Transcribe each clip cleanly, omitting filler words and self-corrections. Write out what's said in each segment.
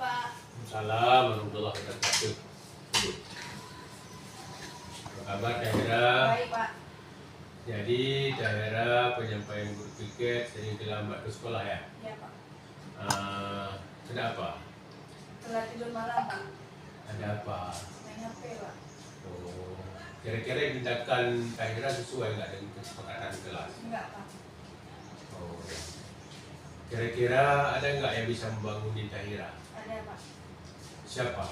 Pak. Salam warahmatullahi wabarakatuh. Apa kabar daerah? Baik Pak. Jadi daerah penyampaian guru piket sering terlambat ke sekolah ya? Iya Pak. Kenapa? Telat tidur malam Pak. Ada apa? Main HP Pak. Oh, kira-kira tindakan daerah sesuai nggak dengan kesepakatan kelas? Enggak Pak. Oh, kira-kira ada nggak yang bisa membangun di daerah? Ada Pak. Siapa?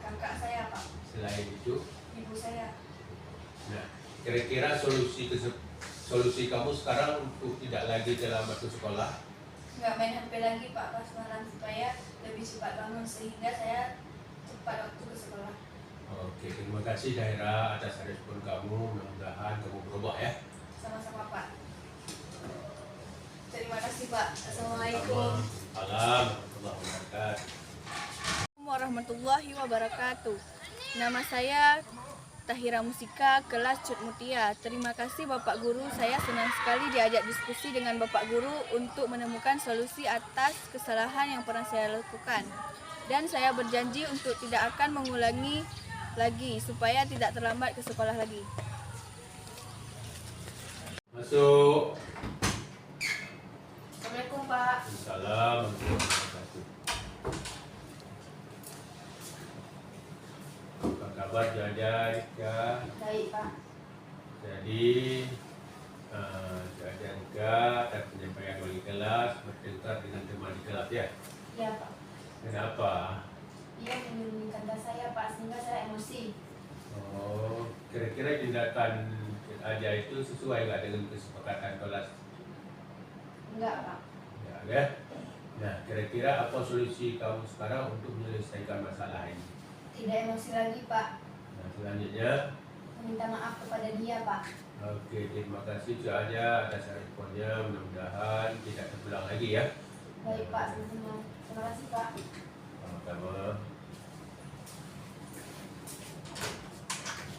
Kakak saya Pak. Selain itu, Ibu saya. nah, kira-kira solusi kamu sekarang untuk tidak lagi terlambat ke sekolah? Enggak main HP lagi Pak pas malam supaya lebih cepat bangun sehingga saya cepat waktu ke sekolah. Oke, terima kasih daerah atas respon kamu. Mudah-mudahan kamu berubah ya. Sama-sama Pak. Terima kasih Pak. Assalamualaikum. Warahmatullahi wabarakatuh. Warahmatullahi wabarakatuh. Nama saya Tahira Musika, kelas Cut Mutia. Terima kasih Bapak Guru, saya senang sekali diajak diskusi dengan Bapak Guru untuk menemukan solusi atas kesalahan yang pernah saya lakukan. Dan saya berjanji untuk tidak akan mengulangi lagi, supaya tidak terlambat ke sekolah lagi. Masuk. Assalamualaikum Pak. Assalamualaikum warahmatullahi wabarakatuh. Apa kabar Jaja, Rika? Baik Pak. Jadi Jaja Rika dan penyampaian wali kelas bertengkar dengan teman di kelas ya? Iya Pak. Kenapa? Ia menyembunyikan tas saya Pak, sehingga saya emosi. Oh, kira-kira tindakan Jaja itu sesuai nggak dengan kesepakatan kelas? Enggak Pak. Ya. Nah, kira-kira apa solusi kamu sekarang untuk menyelesaikan masalah ini? Tidak emosi lagi Pak. Nah, selanjutnya, Meminta maaf kepada dia Pak. oke, terima kasih Jaja atas responnya. Mudah-mudahan tidak terulang lagi ya. Baik Pak, sama-sama. Terima kasih Pak. Sama-sama.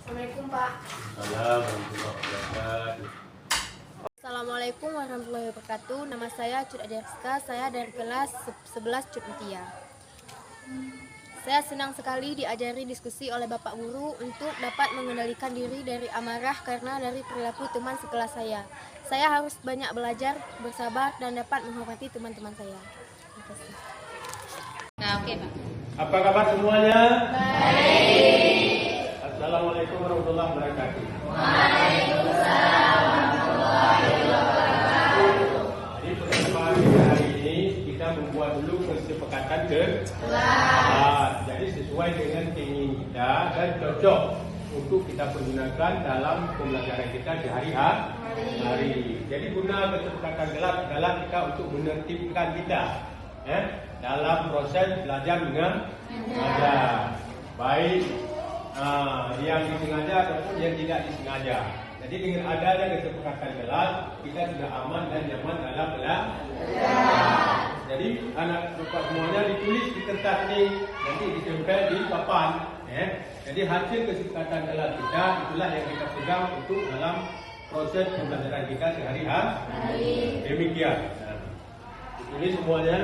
Assalamualaikum Pak. Assalamualaikum warahmatullahi wabarakatuh. Assalamualaikum warahmatullahi wabarakatuh. Nama saya Cut Aderska, saya dari kelas 11 Cut Mutia. Saya senang sekali diajari diskusi oleh Bapak Guru untuk dapat mengendalikan diri dari amarah karena dari perilaku teman sekelas saya. Saya harus banyak belajar, bersabar, dan dapat menghormati teman-teman saya. Terima kasih. Nah, oke Pak. Apa kabar semuanya? Baik. Assalamualaikum warahmatullahi wabarakatuh. Jadi pertemuan hari ini kita membuat dulu kesepakatan kelas. Jadi sesuai dengan keinginan kita dan cocok untuk kita pergunakan dalam pembelajaran kita di hari. Jadi guna kesepakatan kelas adalah kita untuk menertibkan kita dalam proses belajar mengajar, baik yang disengaja ataupun yang tidak disengaja. Jadi dengan adanya kesepakatan kelas, kita sudah aman dan nyaman dalam belajar. Jadi anak bapak semuanya ditulis di kertas ini, nanti ditempel di papan. Jadi hasil kesepakatan kelas kita itulah yang kita pegang untuk dalam proses pembelajaran kita sehari-hari. Demikian. Ditulis semuanya.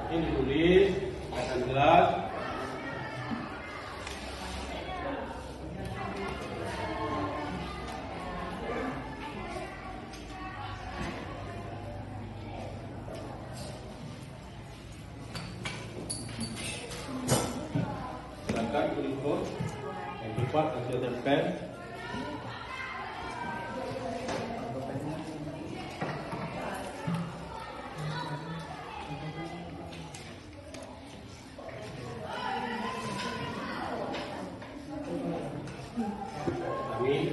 Ini ditulis kesepakatan kelas. Silakan tulis pun yang cepat nanti tempel. Amin.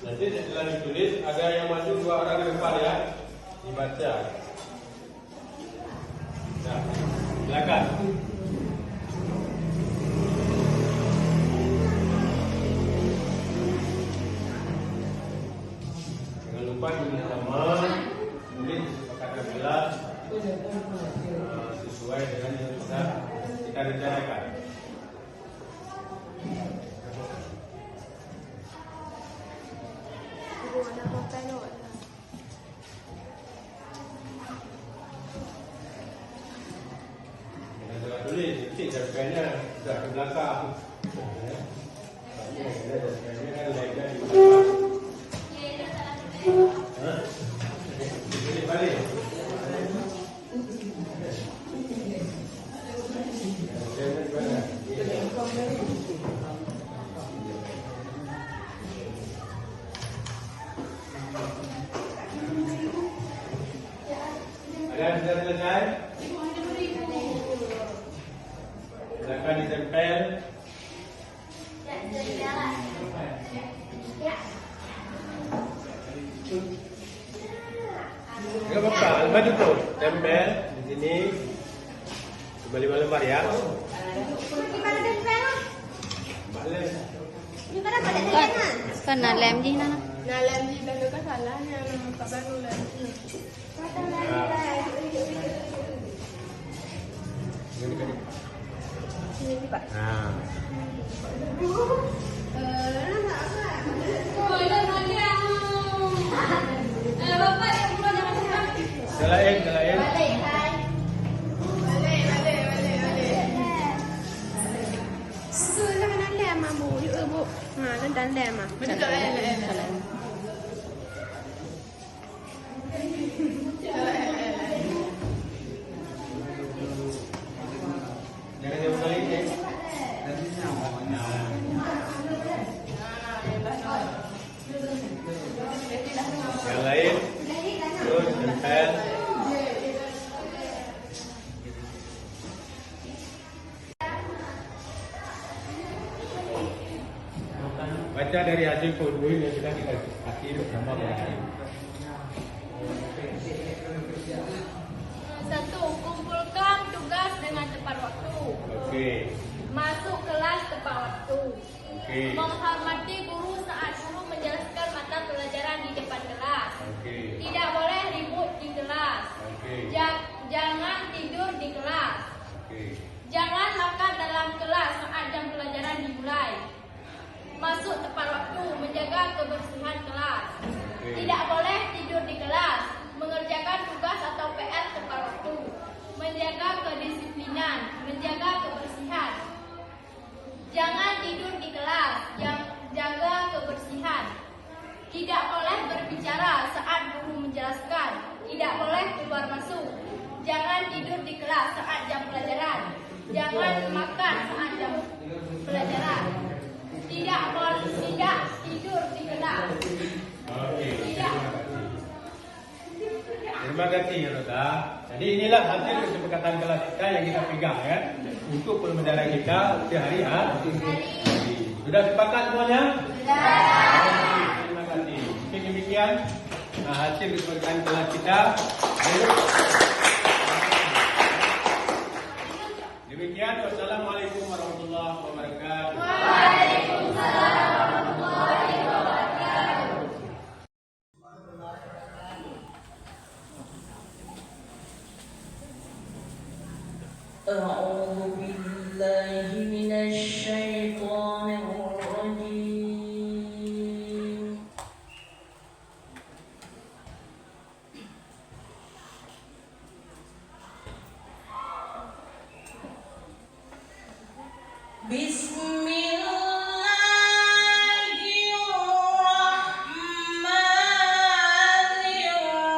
Nanti setelah ditulis ada yang masuk 2 orang di depan ya, dibaca. Nah, silakan. bicarakan. Jangan tulis, titik cerpennya sudah ke belakang. Cerpennya kan legnya di belakang. Hah? Tulis balik. Ada yang sudah selesai? Silakan ditempel. Enggak apa-apa, lembar itu tempel di sini. Coba 5 lembar ya. Gimana deh, Bang? Balik. Gimana pada kalian? Kan lem di mana? Dalam di lalu kan salahnya Pak Baru lah. Ini Pak. Nah. Selain. Betul lah. Jangan jauh balik ya. Yang lain terus tempel. Baca dari hasil PowerPoint yang sudah kita kasih bersama berhasil. 1. Kumpulkan tugas dengan tepat waktu. Oke. Masuk kelas tepat waktu. Oke. Menghormati guru saat guru menjelaskan mata pelajaran di depan kelas. Oke. Tidak boleh ribut di kelas. Oke. Jangan tidur di kelas. Oke. Jangan makan dalam kelas saat jam pelajaran dimulai. Masuk tepat waktu, menjaga kebersihan kelas. Tidak boleh tidur di kelas. Mengerjakan tugas atau PR tepat waktu. Menjaga kedisiplinan, menjaga kebersihan. Jangan tidur di kelas, jaga kebersihan. Tidak boleh berbicara saat guru menjelaskan. Tidak boleh keluar masuk. Jangan tidur di kelas saat jam pelajaran. Jangan makan saat jam pelajaran. Tidak tidur di kelas. Oke. Tidak. Terima kasih Roda. Jadi inilah hasil kesepakatan kelas kita yang kita pegang ya untuk pembelajaran kita sehari hari. Sudah sepakat semuanya? Sudah. Terima kasih. Mungkin demikian hasil kesepakatan kelas kita. Demikian. Wassalamualaikum warahmatullahi wabarakatuh. أعوذ بالله من الشيطان الرجيم بسم الله الرحمن الرحيم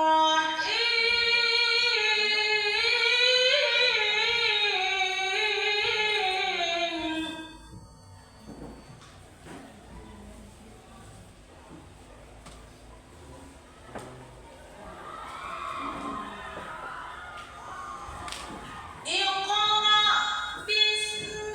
اقرأ باسم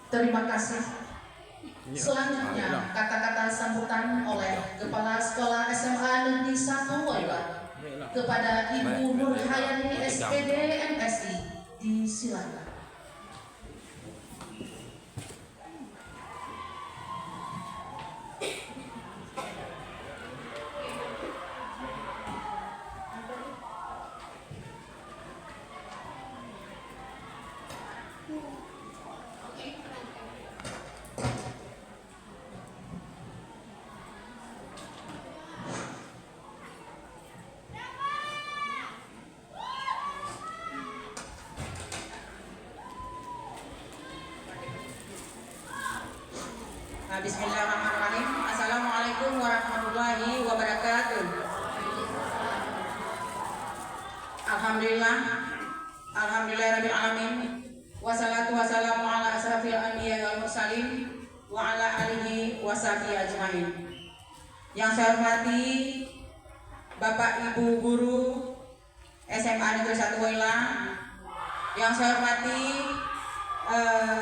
Terima kasih. Selanjutnya, kata-kata sambutan oleh Kepala Sekolah SMA Negeri 1 Woyla kepada Ibu Nurhayani SPD MSI. Disilakan. Bismillahirrahmanirrahim. Assalamualaikum warahmatullahi wabarakatuh. Alhamdulillah, alhamdulillahirabbil alamin. Wassalatu wassalamu ala asrafil anbiya wal mursalin wa ala alihi washabihi ajmain. Yang saya hormati Bapak Ibu guru SMA Negeri 1 Woyla. Yang saya hormati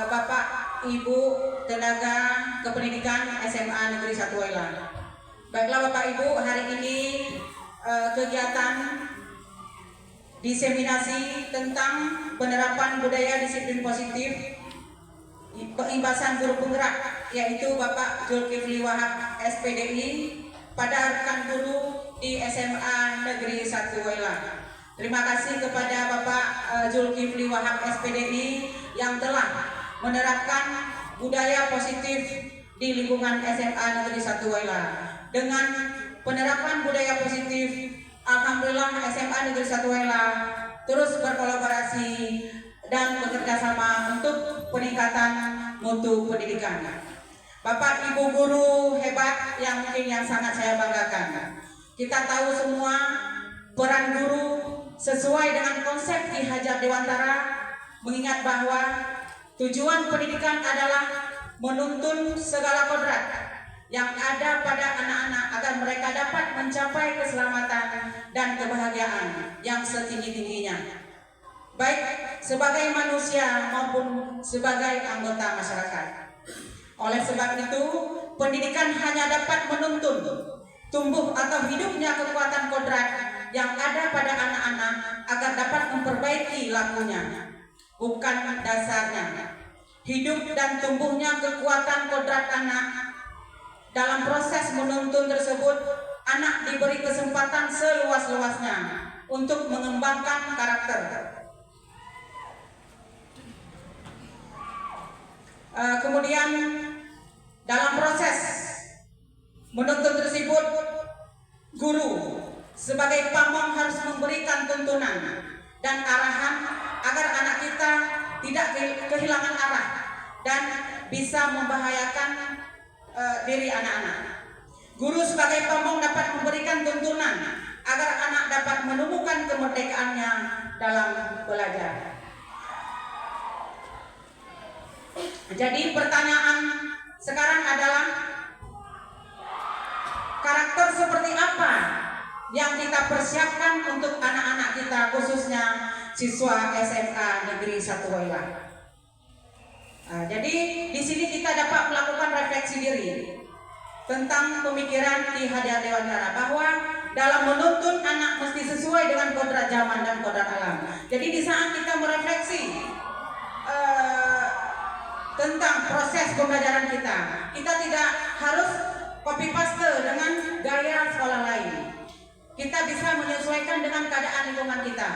Bapak Ibu tenaga kependidikan SMA Negeri 1 Woyla. Baiklah Bapak Ibu, hari ini kegiatan diseminasi tentang penerapan budaya disiplin positif peimbasan guru penggerak, yaitu Bapak Zulkifli Wahab SPDI pada rekan guru di SMA Negeri 1 Woyla. Terima kasih kepada Bapak Zulkifli Wahab SPDI yang telah menerapkan budaya positif di lingkungan SMA Negeri 1 Woyla. Dengan penerapan budaya positif, alhamdulillah SMA Negeri 1 Woyla terus berkolaborasi dan bekerja sama untuk peningkatan mutu pendidikan. Bapak Ibu guru hebat yang sangat saya banggakan. Kita tahu semua peran guru sesuai dengan konsep Ki Hajar Dewantara, mengingat bahwa tujuan pendidikan adalah menuntun segala kodrat yang ada pada anak-anak agar mereka dapat mencapai keselamatan dan kebahagiaan yang setinggi-tingginya, baik sebagai manusia maupun sebagai anggota masyarakat. Oleh sebab itu, pendidikan hanya dapat menuntun tumbuh atau hidupnya kekuatan kodrat yang ada pada anak-anak agar dapat memperbaiki lakunya, bukan dasarnya. Hidup dan tumbuhnya kekuatan kodrat anak. Dalam proses menuntun tersebut, anak diberi kesempatan seluas-luasnya untuk mengembangkan karakter. Kemudian dalam proses menuntun tersebut, guru sebagai pamong harus memberikan tuntunan dan arahan agar anak kita tidak kehilangan arah dan bisa membahayakan diri anak-anak. Guru sebagai pamong dapat memberikan tuntunan agar anak dapat menemukan kemerdekaannya dalam belajar. Jadi pertanyaan sekarang adalah, karakter seperti apa yang kita persiapkan untuk anak-anak kita, khususnya siswa SMA Negeri 1 Woyla. Jadi di sini kita dapat melakukan refleksi diri tentang pemikiran Ki Hajar Dewantara bahwa dalam menuntun anak mesti sesuai dengan kodrat zaman dan kodrat alam. Jadi di saat kita merefleksi tentang proses pembelajaran kita tidak harus copy paste dengan gaya sekolah lain. Kita bisa menyesuaikan dengan keadaan lingkungan kita,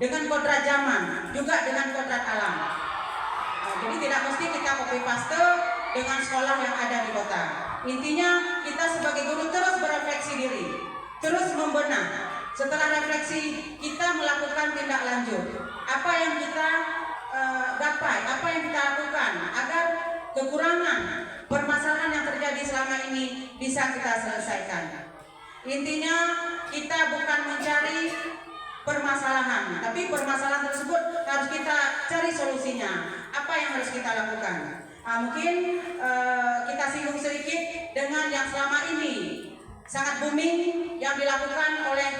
dengan kodrat zaman, juga dengan kodrat alam. Jadi tidak mesti kita copy paste dengan sekolah yang ada di kota. Intinya kita sebagai guru terus berefleksi diri, terus membenah. Setelah refleksi, kita melakukan tindak lanjut. Apa yang kita gapai, apa yang kita lakukan agar kekurangan permasalahan yang terjadi selama ini bisa kita selesaikan. Intinya kita bukan mencari permasalahan, tapi permasalahan tersebut harus kita cari solusinya. Apa yang harus kita lakukan? Mungkin kita singgung sedikit dengan yang selama ini sangat booming yang dilakukan oleh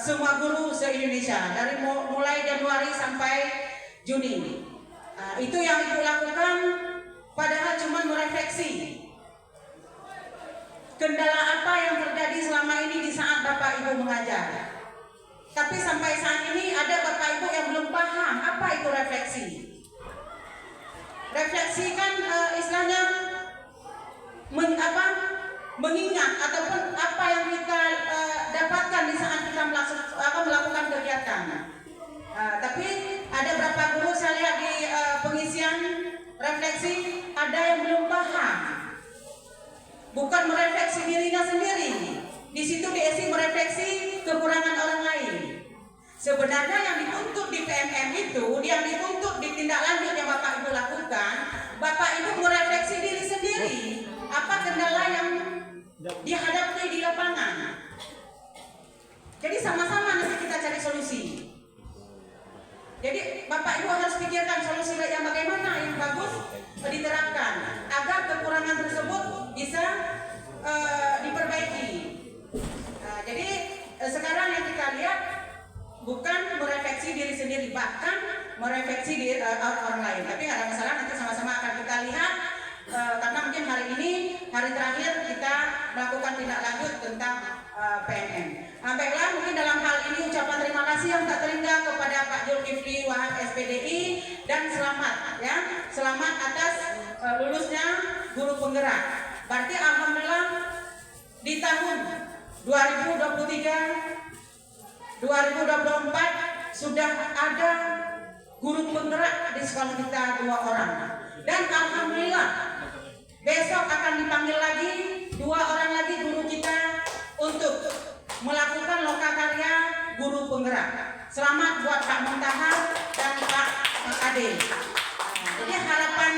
semua guru se-Indonesia dari mulai Januari sampai Juni, Itu yang Ibu lakukan, padahal cuma merefleksi kendala apa yang terjadi selama ini di saat Bapak Ibu mengajar. Tapi sampai saat ini ada Bapak Ibu yang belum paham apa itu refleksi. Refleksi kan istilahnya mengingat ataupun apa yang kita dapatkan di saat kita melakukan kegiatan. Tapi ada beberapa guru saya lihat di pengisian refleksi ada yang belum paham. Bukan merefleksi dirinya sendiri. Di situ diisi merefleksi kekurangan orang lain. Sebenarnya yang dituntut di PMM itu, yang dituntut di tindak lanjut yang Bapak Ibu lakukan, Bapak Ibu merefleksi diri sendiri. Apa kendala yang dihadapi di lapangan? Jadi sama-sama nanti kita cari solusi. Jadi Bapak Ibu harus pikirkan solusi yang bagaimana yang bagus diterapkan agar kekurangan tersebut bisa diperbaiki. Jadi sekarang yang kita lihat bukan merefleksi diri sendiri, bahkan merefleksi diri orang lain. Tapi nggak ada masalah, nanti sama-sama akan kita lihat karena mungkin hari ini hari terakhir kita melakukan tindak lanjut tentang PMM. Baiklah, mungkin dalam hal ini ucapan terima kasih yang tak terhingga kepada Pak Zulkifli Wahab SPDI dan selamat ya, selamat atas lulusnya guru penggerak. Berarti alhamdulillah di tahun 2023 2024 sudah ada guru penggerak di sekolah kita 2 orang. Dan alhamdulillah besok akan dipanggil lagi 2 orang lagi guru kita untuk melakukan lokakarya guru penggerak. Selamat buat Pak Muntahar dan Pak Ade. Jadi harapan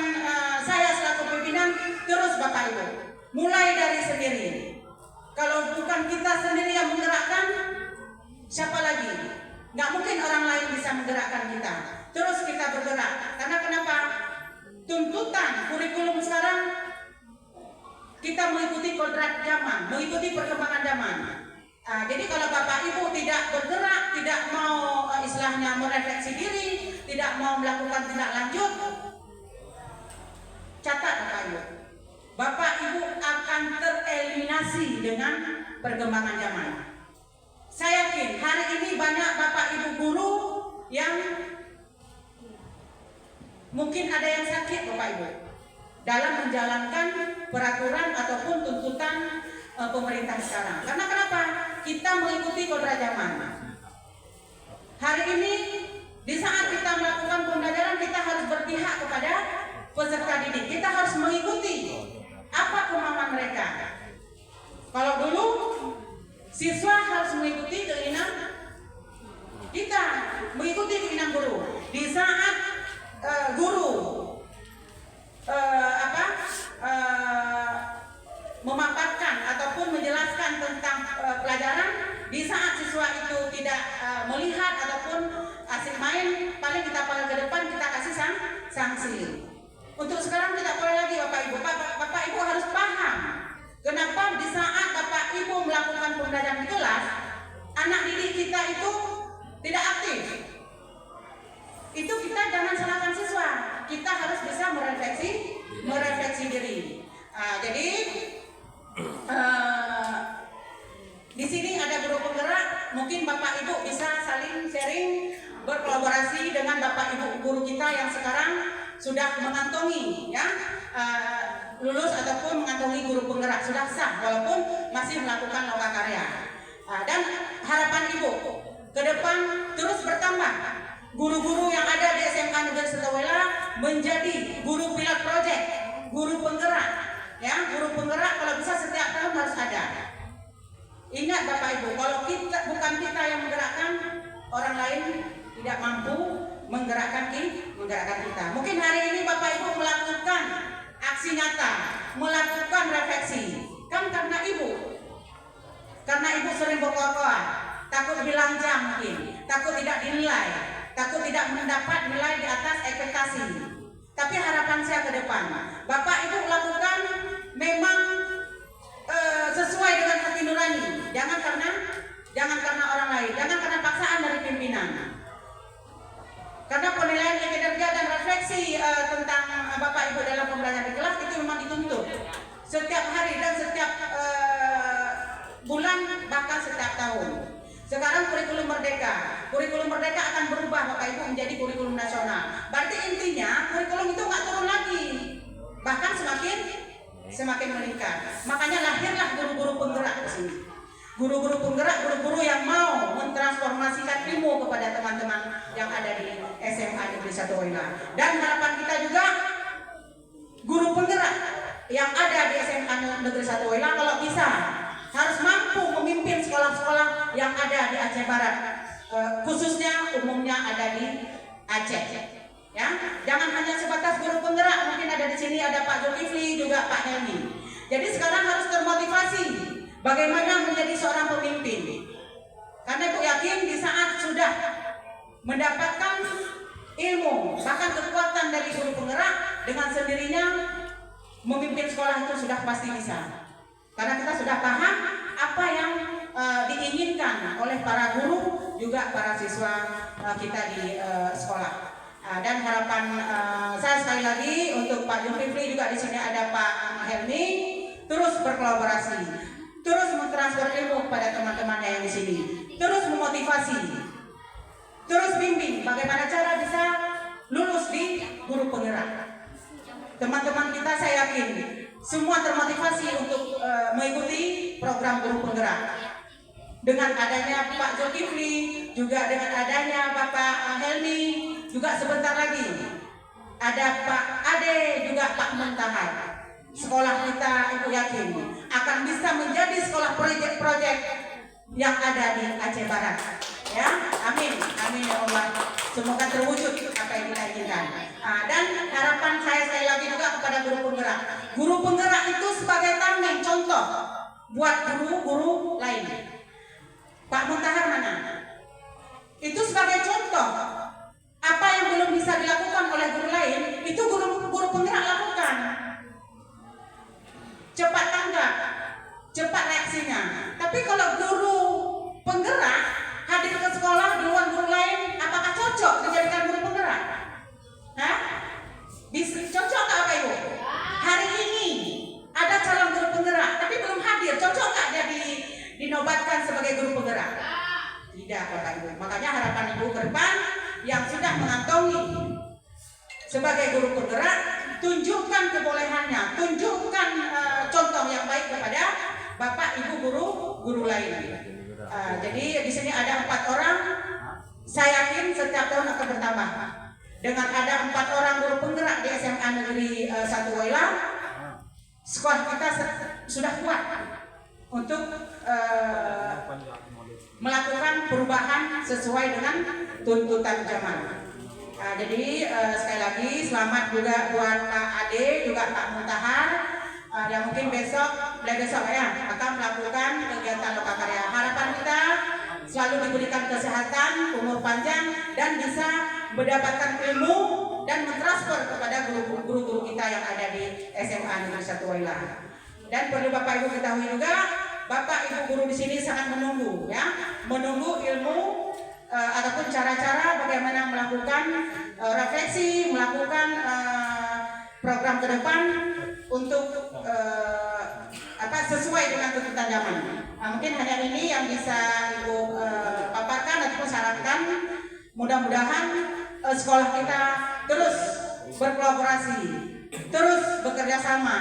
saya selaku pimpinan terus Bapak Ibu, mulai dari sendiri. Kalau bukan kita sendiri yang menggerakkan, siapa lagi? Nggak mungkin orang lain bisa menggerakkan kita. Terus kita bergerak. Karena kenapa? Tuntutan kurikulum sekarang kita mengikuti kodrat zaman, mengikuti perkembangan zaman. Jadi kalau Bapak Ibu tidak bergerak, tidak mau istilahnya merefleksi diri, tidak mau melakukan tindak lanjut, catat Bapak Ibu, Bapak Ibu akan tereliminasi dengan perkembangan zaman. Saya yakin hari ini banyak Bapak Ibu guru yang mungkin ada yang sakit Bapak Ibu dalam menjalankan peraturan ataupun tuntutan pemerintah sekarang. Karena kenapa? Kita mengikuti kodrat zaman. Hari ini di saat kita melakukan pembelajaran, kita harus berpihak kepada peserta didik. Kita harus mengikuti apa kemauan mereka. Kalau dulu siswa harus mengikuti keinginan kita, mengikuti keinginan guru. Di saat guru memaparkan ataupun menjelaskan tentang pelajaran, di saat siswa itu tidak melihat ataupun asik main, paling kita panggil ke depan, kita kasih sanksi. Untuk sekarang tidak boleh lagi Bapak Ibu. Bapak Ibu harus paham kenapa di saat Bapak Ibu melakukan pembelajaran di kelas, anak didik kita itu tidak aktif. Itu kita jangan salahkan siswa. Kita harus bisa merefleksi diri. Jadi di sini ada guru penggerak, mungkin Bapak Ibu bisa saling sharing, berkolaborasi dengan Bapak Ibu guru kita yang sekarang sudah mengantongi ya lulus ataupun mengantongi guru penggerak, sudah sah walaupun masih melakukan lokakarya. Dan harapan Ibu ke depan terus bertambah. Guru-guru yang ada di SMA Negeri Setawela menjadi guru pilot project, guru penggerak. Ya, guru penggerak kalau bisa setiap tahun harus ada. Ingat Bapak Ibu, kalau bukan kita yang menggerakkan, orang lain tidak mampu menggerakkan kita. Mungkin hari ini Bapak Ibu melakukan aksi nyata, melakukan refleksi, kan karena Ibu sering berkoar-koar, takut hilang jam mungkin, takut tidak dinilai, takut tidak mendapat nilai di atas ekspektasi. Tapi harapan saya ke depan, Bapak Ibu lakukan memang sesuai dengan hati nurani, jangan karena orang lain, jangan karena paksaan dari pimpinan. Karena penilaian kinerja dan refleksi bahkan setiap tahun. Sekarang kurikulum merdeka akan berubah Bapak Ibu menjadi kurikulum nasional. Berarti intinya kurikulum itu nggak turun lagi, bahkan semakin meningkat. Makanya lahirlah guru-guru penggerak di sini. Guru-guru penggerak, guru-guru yang mau mentransformasikan ilmu kepada teman-teman yang ada di SMA Negeri 1 Wela. Dan harapan kita juga guru penggerak yang ada di SMA Negeri 1 Wela kalau bisa harus mampu memimpin sekolah-sekolah yang ada di Aceh Barat, khususnya umumnya ada di Aceh. Ya, jangan hanya sebatas guru penggerak. Mungkin ada di sini ada Pak Zulkifli, juga Pak Helmi. Jadi sekarang harus termotivasi bagaimana menjadi seorang pemimpin. Karena Ibu yakin di saat sudah mendapatkan ilmu, bahkan kekuatan dari guru penggerak, dengan sendirinya memimpin sekolah itu sudah pasti bisa. Karena kita sudah paham apa yang diinginkan oleh para guru, juga para siswa kita di sekolah. Dan harapan saya sekali lagi untuk Pak Zulkifli, juga di sini ada Pak Helmi, terus berkolaborasi, terus mentransfer ilmu kepada teman-temannya yang di sini, terus memotivasi, terus bimbing bagaimana cara bisa lulus di guru penggerak. Teman-teman kita saya yakin semua termotivasi untuk mengikuti program guru penggerak. Dengan adanya Pak Zulkifli, juga dengan adanya Bapak Helmi, juga sebentar lagi ada Pak Ade, juga Pak Muntahar. Sekolah kita Ibu yakin akan bisa menjadi sekolah proyek-proyek yang ada di Aceh Barat. Ya, amin, amin ya Allah. Semoga terwujud apa yang kita inginkan. Dan harapan saya sekali lagi juga kepada guru penggerak. Guru penggerak itu sebagai tameng contoh buat guru-guru lain. Pak Muntahar mana? Itu sebagai contoh. Apa yang belum bisa dilakukan oleh guru lain, itu guru penggerak lakukan. Cepat tanggap, cepat reaksinya. Tapi kalau guru penggerak hadir ke sekolah duluan guru lain, apakah cocok dijadikan guru penggerak? Hah? Cocok nggak Bapak Ibu? Hari ini ada calon guru penggerak, tapi belum hadir. Cocok nggak dia dinobatkan sebagai guru penggerak? Tidak Bapak Ibu. Makanya harapan Ibu ke depan yang sudah mengantongi sebagai guru penggerak, tunjukkan kebolehannya, tunjukkan contoh yang baik kepada Bapak Ibu guru lain. Jadi di sini ada 4 orang. Saya yakin setiap tahun akan bertambah. Dengan ada 4 orang guru penggerak di SMA Negeri 1 Wela, sekolah kita sudah kuat untuk melakukan perubahan sesuai dengan tuntutan zaman. Jadi sekali lagi selamat juga buat Pak Ade, juga Pak Muntahar. Yang mungkin besok ya akan melakukan kegiatan lokakarya. Harapan kita selalu diberikan kesehatan, umur panjang, dan bisa mendapatkan ilmu dan mentransfer kepada guru-guru kita yang ada di SMA Negeri 1 Wela. Dan perlu Bapak Ibu ketahui juga, Bapak Ibu guru di sini sangat menunggu ilmu ataupun cara-cara bagaimana melakukan refleksi, melakukan program ke depan untuk sesuai dengan tuntutan zaman. Mungkin hanya ini yang bisa Ibu paparkan ataupun sarankan. Mudah-mudahan sekolah kita terus berkolaborasi, terus bekerja sama,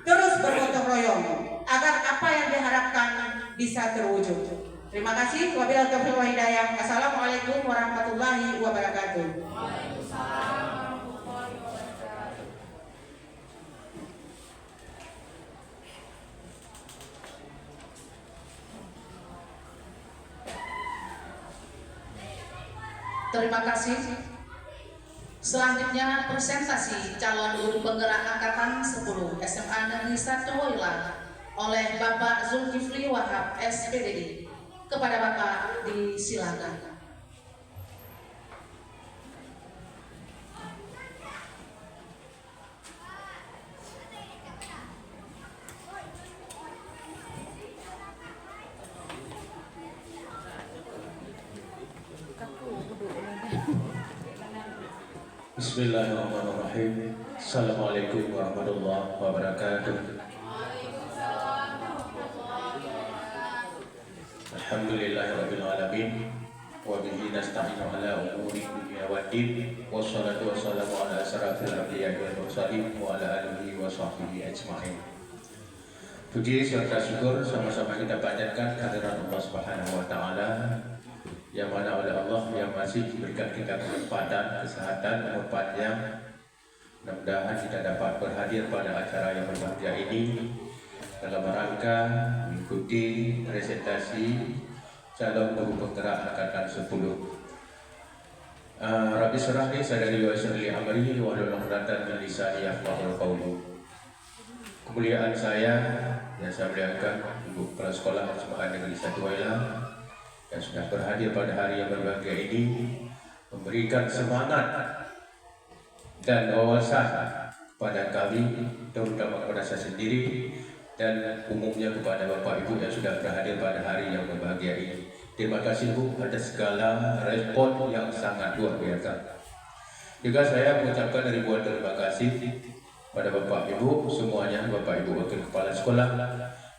terus bergotong royong agar apa yang diharapkan bisa terwujud. Terima kasih. Wabillahi taufiq wal hidayah. Assalamualaikum warahmatullahi wabarakatuh. Terima kasih. Selanjutnya presentasi calon guru penggerak angkatan 10 SMA Negeri 1 Wela oleh Bapak Zulkifli Wahab SPDD. Kepada Bapak disilakan. Bismillahirrahmanirrahim. Assalamualaikum warahmatullahi wabarakatuh. Alhamdulillahirabbil alamin wa bihi nasta'inu ala umuri dunya waddin wassalatu wassalamu ala asrafil anbiya'i wal mursalin wa ala alihi wa sahbihi ajma'in. Puji serta syukur sama-sama kita panjatkan kehadirat Allah Subhanahu wa taala yang mana oleh Allah yang masih diberikan kita kesempatan, kesehatan, umur panjang. Mudah-mudahan kita dapat berhadir pada acara yang berbahagia ini dalam rangka mengikuti presentasi calon guru penggerak angkatan 10. Rabbi syrah li sadri wa yassir li amri wahlul 'uqdatam min lisani yafqahu qawli. Kemuliaan saya yang saya muliakan Ibu Kepala Sekolah SMA Negeri 1 Wailah yang sudah berhadir pada hari yang berbahagia ini, memberikan semangat dan wawasan kepada kami, terutama kepada saya sendiri dan umumnya kepada Bapak Ibu yang sudah berhadir pada hari yang berbahagia ini. Terima kasih Bu atas segala respon yang sangat luar biasa. Juga saya mengucapkan ribuan terima kasih pada Bapak Ibu semuanya, Bapak Ibu Wakil Kepala Sekolah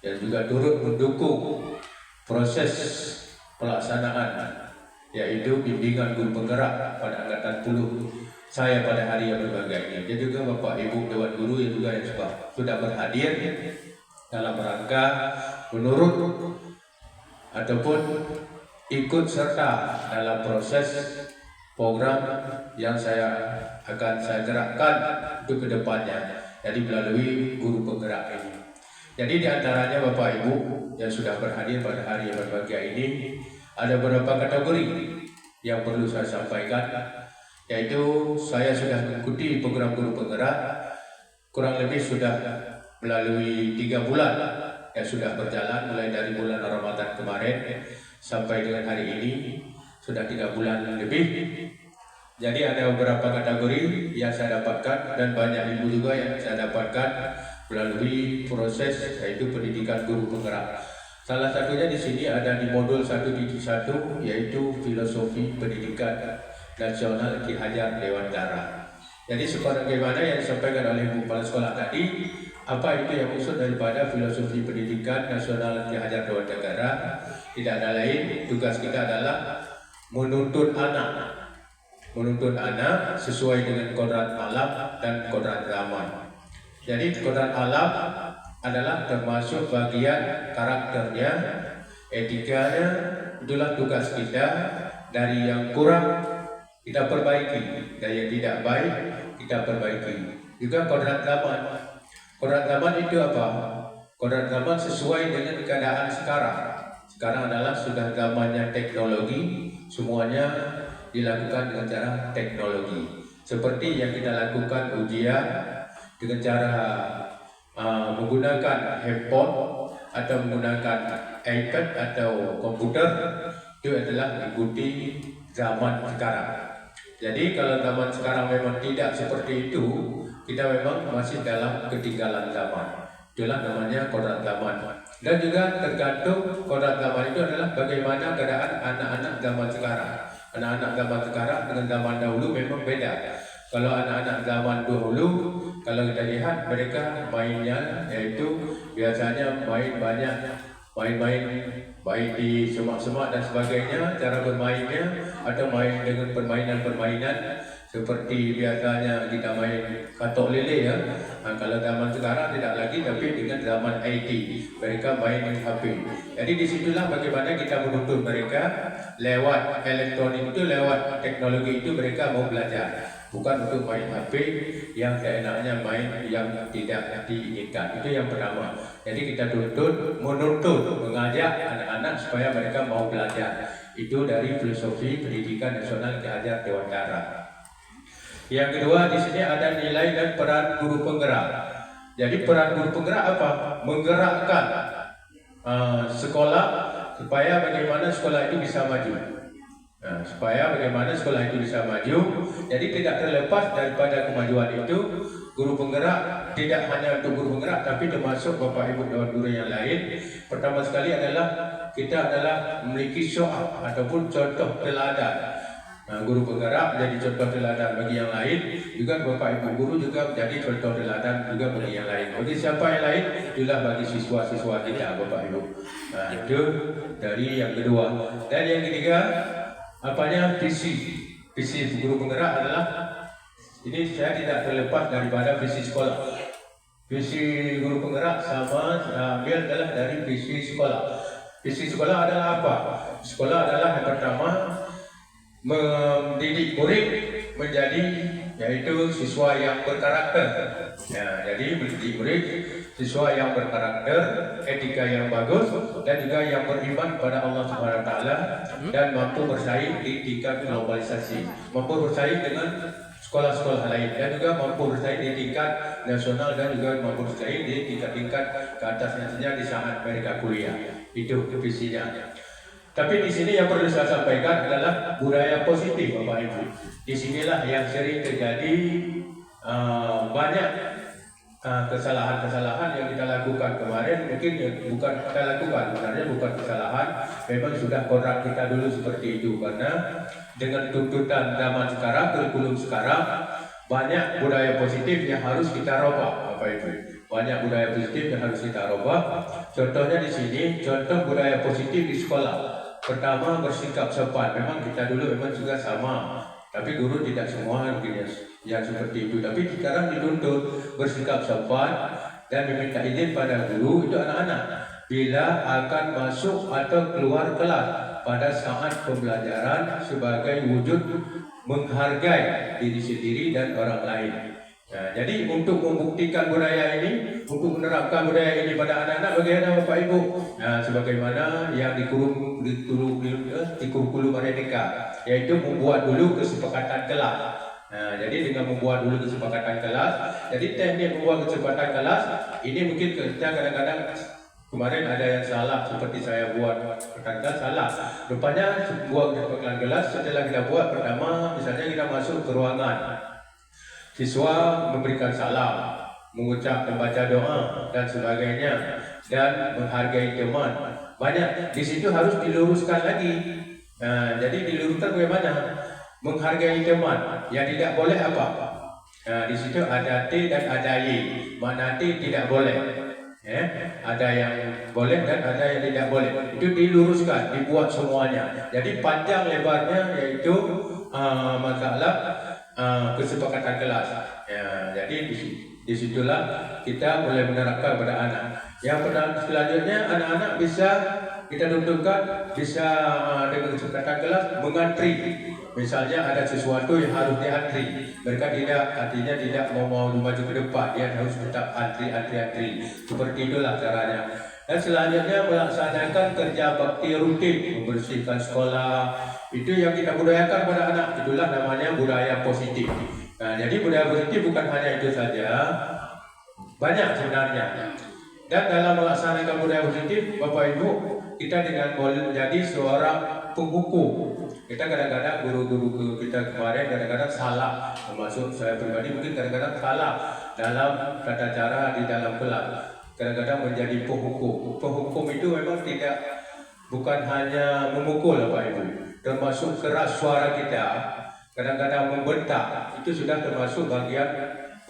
yang juga turut mendukung proses pelaksanaan yaitu bimbingan guru penggerak pada angkatan 10 saya pada hari yang berbahagia ini. Dan juga Bapak Ibu Dewan Guru yang juga yang sudah berhadir dalam rangka menurut ataupun ikut serta dalam proses program yang akan saya gerakkan untuk kedepannya, jadi melalui guru penggerak ini. Jadi di antaranya Bapak Ibu yang sudah berhadir pada hari yang berbahagia ini, ada beberapa kategori yang perlu saya sampaikan, yaitu saya sudah mengikuti program guru penggerak kurang lebih sudah melalui 3 bulan yang sudah berjalan, mulai dari bulan Ramadan kemarin sampai dengan hari ini sudah 3 bulan lebih. Jadi ada beberapa kategori yang saya dapatkan dan banyak ilmu juga yang saya dapatkan melalui proses yaitu pendidikan guru penggerak. Salah satunya di sini ada di modul 1.1 yaitu filosofi pendidikan nasional Ki Hajar Dewantara. Jadi sebagaimana yang disampaikan oleh Bu Kepala Sekolah tadi, apa itu yang maksud daripada filosofi pendidikan nasional Ki Hajar Dewantara? Tidak ada lain, tugas kita adalah menuntun anak sesuai dengan kodrat alam dan kodrat zaman. Jadi kodrat alam adalah termasuk bagian karakternya, etikanya, itulah tugas kita. Dari yang kurang kita perbaiki, dari yang tidak baik kita perbaiki. Juga kodrat zaman. Kodrat zaman itu apa? Kodrat zaman sesuai dengan keadaan sekarang. Sekarang adalah sudah zamannya teknologi, semuanya dilakukan dengan cara teknologi. Seperti yang kita lakukan ujian dengan cara menggunakan handphone atau menggunakan iPad atau komputer, itu adalah mengikuti zaman sekarang. Jadi kalau zaman sekarang memang tidak seperti itu, kita memang masih dalam ketinggalan zaman. Itulah namanya kodrat zaman. Dan juga tergantung kodrat zaman itu adalah bagaimana keadaan anak-anak zaman sekarang. Anak-anak zaman sekarang dengan zaman dahulu memang beda. Kalau anak-anak zaman dahulu, kalau kita lihat mereka mainnya yaitu biasanya main banyak, main-main baik di semak-semak dan sebagainya, cara bermainnya atau main dengan permainan-permainan seperti biasanya kita main katok lele ya. Kalau zaman sekarang tidak lagi, tapi dengan zaman IT mereka main dengan HP. Jadi disitulah bagaimana kita menuntun mereka lewat elektronik itu, lewat teknologi itu mereka mau belajar. Bukan untuk main HP yang seenaknya main yang tidak diinginkan. Itu yang pertama. Jadi kita menuntut, mengajak anak-anak supaya mereka mau belajar. Itu dari filosofi pendidikan nasional Ki Hajar Dewantara. Yang kedua, di sini ada nilai dan peran guru penggerak. Jadi peran guru penggerak apa? Menggerakkan sekolah supaya bagaimana sekolah itu bisa maju. Supaya bagaimana sekolah itu bisa maju. Jadi tidak terlepas daripada kemajuan itu, guru penggerak tidak hanya untuk guru penggerak, tapi termasuk Bapak Ibu Dewan Guru yang lain. Pertama sekali adalah kita memiliki syo'ab ataupun contoh teladan Guru penggerak menjadi contoh teladan bagi yang lain, juga Bapak Ibu guru juga menjadi contoh teladan juga bagi yang lain. Bagi siapa yang lain, itulah bagi siswa-siswa kita Bapak Ibu. Itu dari yang kedua. Dan yang ketiga, apanya visi guru penggerak adalah ini saya tidak terlepas daripada visi sekolah. Visi guru penggerak sama ambil adalah dari visi sekolah. Visi sekolah adalah apa? Sekolah adalah yang pertama mendidik murid menjadi yaitu siswa yang berkarakter. Ya, jadi mendidik murid siswa yang berkarakter, etika yang bagus, dan juga yang beriman pada Allah Subhanahu Wa Taala dan mampu bersaing di tingkat globalisasi, mampu bersaing dengan sekolah-sekolah lain, dan juga mampu bersaing di tingkat nasional dan juga mampu bersaing di tingkat-tingkat ke atasnya saja di saat mereka kuliah. Itu visinya. Tapi di sini yang perlu saya sampaikan adalah budaya positif, Bapak Ibu. Di sinilah yang sering terjadi banyak kesalahan-kesalahan yang kita lakukan kemarin. Mungkin bukan kita lakukan, sebenarnya bukan kesalahan. Memang sudah kodrat kita dulu seperti itu, karena dengan tuntutan zaman sekarang, kurikulum sekarang, banyak budaya positif yang harus kita robah, Bapak Ibu. Banyak budaya positif yang harus kita robah. Contohnya di sini, contoh budaya positif di sekolah. Pertama, bersikap sopan. Memang kita dulu memang juga sama, tapi guru tidak semua mungkin yang seperti itu. Tapi sekarang dituntut bersikap sopan dan meminta izin pada guru itu anak-anak bila akan masuk atau keluar kelas pada saat pembelajaran sebagai wujud menghargai diri sendiri dan orang lain. Nah, jadi untuk membuktikan budaya ini, untuk menerapkan budaya ini pada anak-anak, bagaimana Bapak Ibu? Nah, sebagaimana yang di kurikulum Merdeka, yaitu membuat dulu kesepakatan kelas. Nah, jadi dengan membuat dulu kesepakatan kelas, jadi teknik membuat kesepakatan kelas ini mungkin kita kadang-kadang kemarin ada yang salah, seperti saya buat kesepakatan salah. Rupanya buat kesepakatan kelas setelah kita buat pertama, misalnya kita masuk ke ruangan. Siswa memberikan salam, mengucap membaca doa dan sebagainya, dan menghargai teman. Banyak di situ harus diluruskan lagi. Nah, jadi diluruskan bagaimana? Menghargai teman. Yang tidak boleh apa? Nah, di situ ada T dan ada Y. Mana T tidak boleh? Ada yang boleh dan ada yang tidak boleh. Itu diluruskan, dibuat semuanya. Jadi panjang lebarnya yaitu masalah kesepakatan kelas. Ya, jadi disitulah kita mulai menerapkan pada anak. Yang selanjutnya anak-anak bisa kita tentukan bisa dengan kesepakatan kelas mengantri. Misalnya ada sesuatu yang harus diantri, mereka artinya tidak mau maju ke depan, dia harus tetap antri. Seperti itulah caranya. Dan selanjutnya melaksanakan kerja bakti rutin, membersihkan sekolah. Itu yang kita budayakan pada anak. Itulah namanya budaya positif. Nah, jadi budaya positif bukan hanya itu saja, banyak sebenarnya. Dan dalam melaksanakan budaya positif, Bapak Ibu, kita dengan boleh menjadi seorang penghukum. Kita kadang-kadang guru-guru kita kemarin kadang-kadang salah, termasuk saya pribadi mungkin kadang-kadang salah dalam tata cara di dalam kelas. Kadang-kadang menjadi penghukum. Penghukum itu memang bukan hanya memukul, Bapak Ibu, termasuk keras suara kita, kadang-kadang membentak, itu sudah termasuk bagian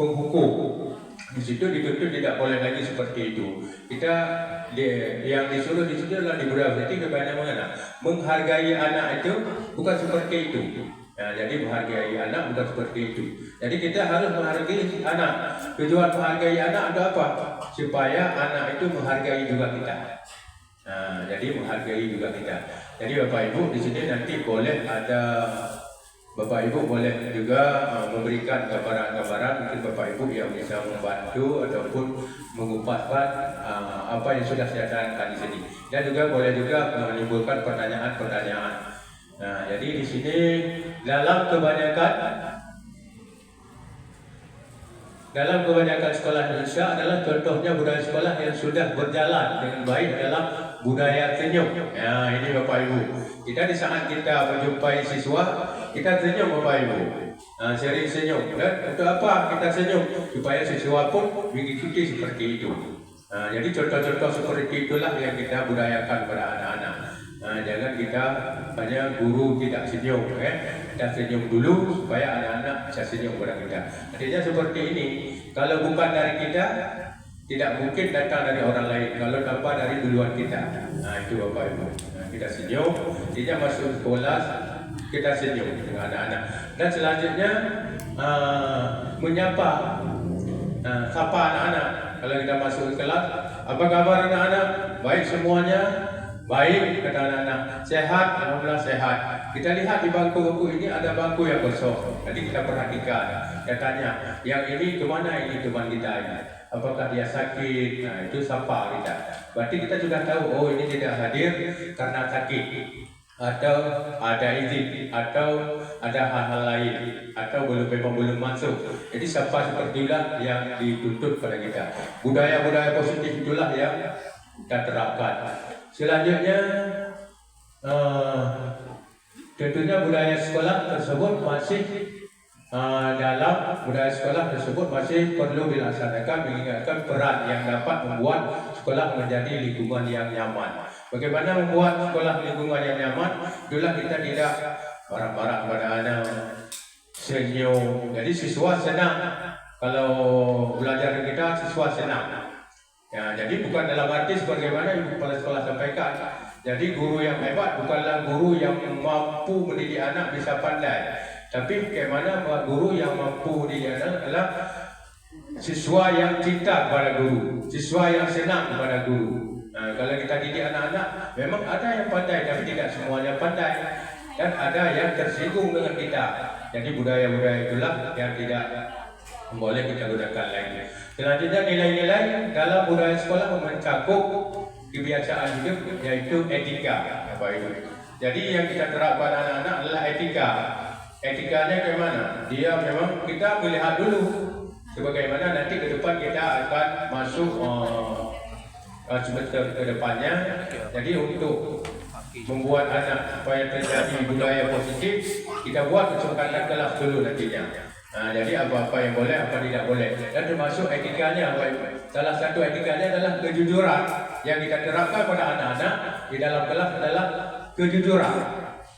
penghukum. Di situ dituntut tidak boleh lagi seperti itu. Kita yang disuruh di situ adalah di budaya positif bagaimana menghargai anak itu bukan seperti itu. Nah, jadi menghargai anak bukan seperti itu. Jadi kita harus menghargai anak. Tujuan menghargai anak ada apa? Supaya anak itu menghargai juga kita. Nah, jadi menghargai juga kita. Jadi Bapak Ibu di sini nanti boleh ada Bapak Ibu boleh juga memberikan gambaran-gambaran mungkin Bapak Ibu yang bisa membantu ataupun mengupaskan apa yang sudah saya sarankan di sini. Dan juga boleh juga menimbulkan pertanyaan-pertanyaan. Nah, jadi di sini dalam kebanyakan sekolah Indonesia adalah contohnya budaya sekolah yang sudah berjalan dengan baik adalah budaya senyum. Ya, ini Bapak Ibu. Kita di saat kita menjumpai siswa, kita senyum Bapak Ibu. Nah, sering senyum. Dan untuk apa kita senyum? Supaya siswa pun mengikuti seperti itu. Nah, jadi contoh-contoh seperti itulah yang kita budayakan pada anak-anak. Nah, jangan kita hanya guru tidak senyum, kita senyum dulu supaya anak-anak bisa senyum kepada kita. Artinya seperti ini, kalau bukan dari kita, tidak mungkin datang dari orang lain. Kalau tanpa dari duluan kita, nah itu Bapak Ibu. Nah, kita senyum, artinya masuk sekolah kita senyum dengan anak-anak. Dan selanjutnya menyapa, sapa anak-anak. Kalau kita masuk ke kelas, apa kabar anak-anak? Baik semuanya. Baik, kata anak-anak. Sehat, alhamdulillah sehat. Kita lihat di bangku-bangku ini ada bangku yang kosong. Jadi kita perhatikan. Kita tanya, yang ini kemana ini teman kita ini? Apakah dia sakit? Nah, itu sapa kita. Berarti kita sudah tahu, oh ini tidak hadir karena sakit, atau ada izin, atau ada hal-hal lain, atau belum masuk. Jadi sapa seperti itulah yang dituntut pada kita. Budaya-budaya positif itulah yang kita terapkan. Selanjutnya, tentunya budaya sekolah tersebut masih dalam budaya sekolah tersebut masih perlu dilaksanakan, mengingatkan peran yang dapat membuat sekolah menjadi lingkungan yang nyaman. Bagaimana membuat sekolah lingkungan yang nyaman? Itulah kita tidak marah-marah pada anak, senyum. Jadi siswa senang kalau belajar dengan kita, siswa senang. Ya, jadi bukan dalam arti sebagaimana Ibu Kepala Sekolah sampaikan. Jadi guru yang hebat bukanlah guru yang mampu mendidik anak bisa pandai. Tapi bagaimana guru yang mampu mendidik anak adalah siswa yang cinta kepada guru, siswa yang senang kepada guru. Nah, kalau kita didik anak-anak, memang ada yang pandai, tapi tidak semuanya pandai. Dan ada yang tersinggung dengan kita. Jadi budaya-budaya itulah yang tidak boleh kita gunakan lagi. Selanjutnya nilai-nilai dalam budaya sekolah mencakup kebiasaan hidup, yaitu etika, Bapak Ibu. Jadi yang kita terapkan anak-anak adalah etika. Etikanya bagaimana? Dia memang kita melihat dulu sebagaimana nanti ke depan kita akan masuk semester ke depannya. Jadi untuk membuat anak supaya terjadi budaya positif, kita buat kesepakatan kelas dulu nantinya. Nah, jadi apa-apa yang boleh, apa tidak boleh, dan termasuk etikanya. Salah satu etikanya adalah kejujuran yang kita terapkan pada anak-anak di dalam kelas adalah kejujuran.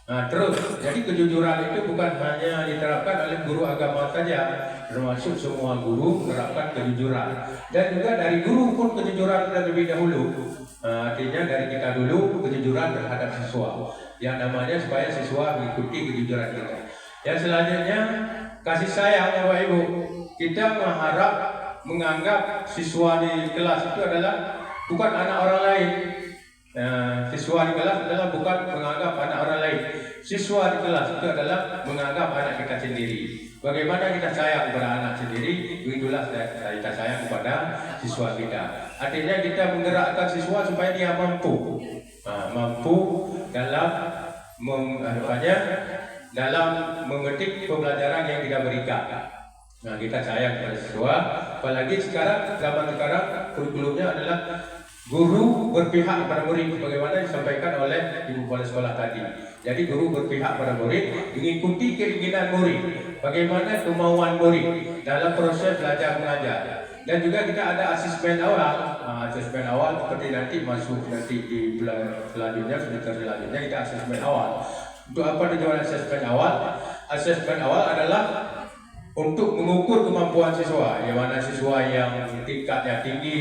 Nah, terus, jadi kejujuran itu bukan hanya diterapkan oleh guru agama saja, termasuk semua guru menerapkan kejujuran. Dan juga dari guru pun kejujuran terlebih dahulu. Artinya dari kita dulu kejujuran terhadap siswa. Yang namanya supaya siswa mengikuti kejujuran kita. Yang selanjutnya kasih sayang, Bapak Ibu. Kita mengharap menganggap siswa di kelas itu adalah bukan anak orang lain. Siswa di kelas adalah bukan menganggap anak orang lain. Siswa di kelas itu adalah menganggap anak kita sendiri. Bagaimana kita sayang kepada anak sendiri, itulah kita sayang kepada siswa kita. Artinya kita menggerakkan siswa supaya dia mampu, mampu dalam dalam memetik pembelajaran yang kita berikan. Nah, kita sayang kepada siswa. Apalagi sekarang, zaman sekarang kurikulumnya adalah guru berpihak pada murid, sebagaimana disampaikan oleh Ibu Kepala Sekolah tadi. Jadi guru berpihak pada murid, mengikuti keinginan murid, bagaimana kemauan murid dalam proses belajar mengajar. Dan juga kita ada asesmen awal. Asesmen awal seperti nanti masuk di bulan selanjutnya, semester selanjutnya kita asesmen awal. Untuk apa tujuan asesmen awal? Asesmen awal adalah untuk mengukur kemampuan siswa, yang mana siswa yang tingkatnya tinggi,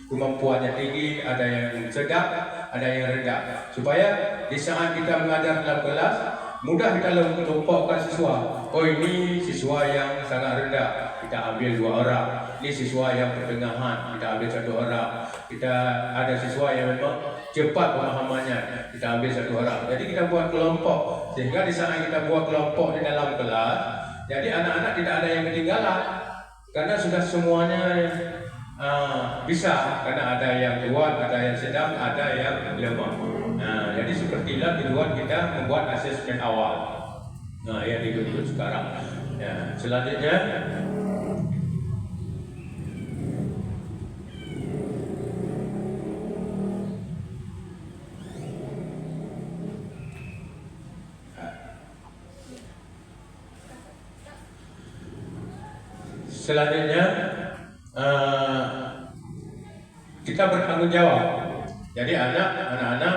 kemampuannya tinggi, ada yang sedang, ada yang rendah. Supaya di saat kita mengajar dalam kelas, mudah kita mengelompokkan siswa. Oh, ini siswa yang sangat rendah, kita ambil 2 orang. Ini siswa yang pertengahan, kita ambil 1 orang. Kita ada siswa yang memang cepat pemahamannya, kita ambil 1 orang. Jadi kita buat kelompok, sehingga di saat kita buat kelompok di dalam kelas, jadi anak-anak tidak ada yang ketinggalan, karena sudah semuanya bisa, karena ada yang kuat, ada yang sedang, ada yang lemah. Nah, jadi seperti itulah tujuan kita membuat asesmen awal. Nah, yang dituntut sekarang. Ya, selanjutnya kita bertanggung jawab. Jadi anak-anak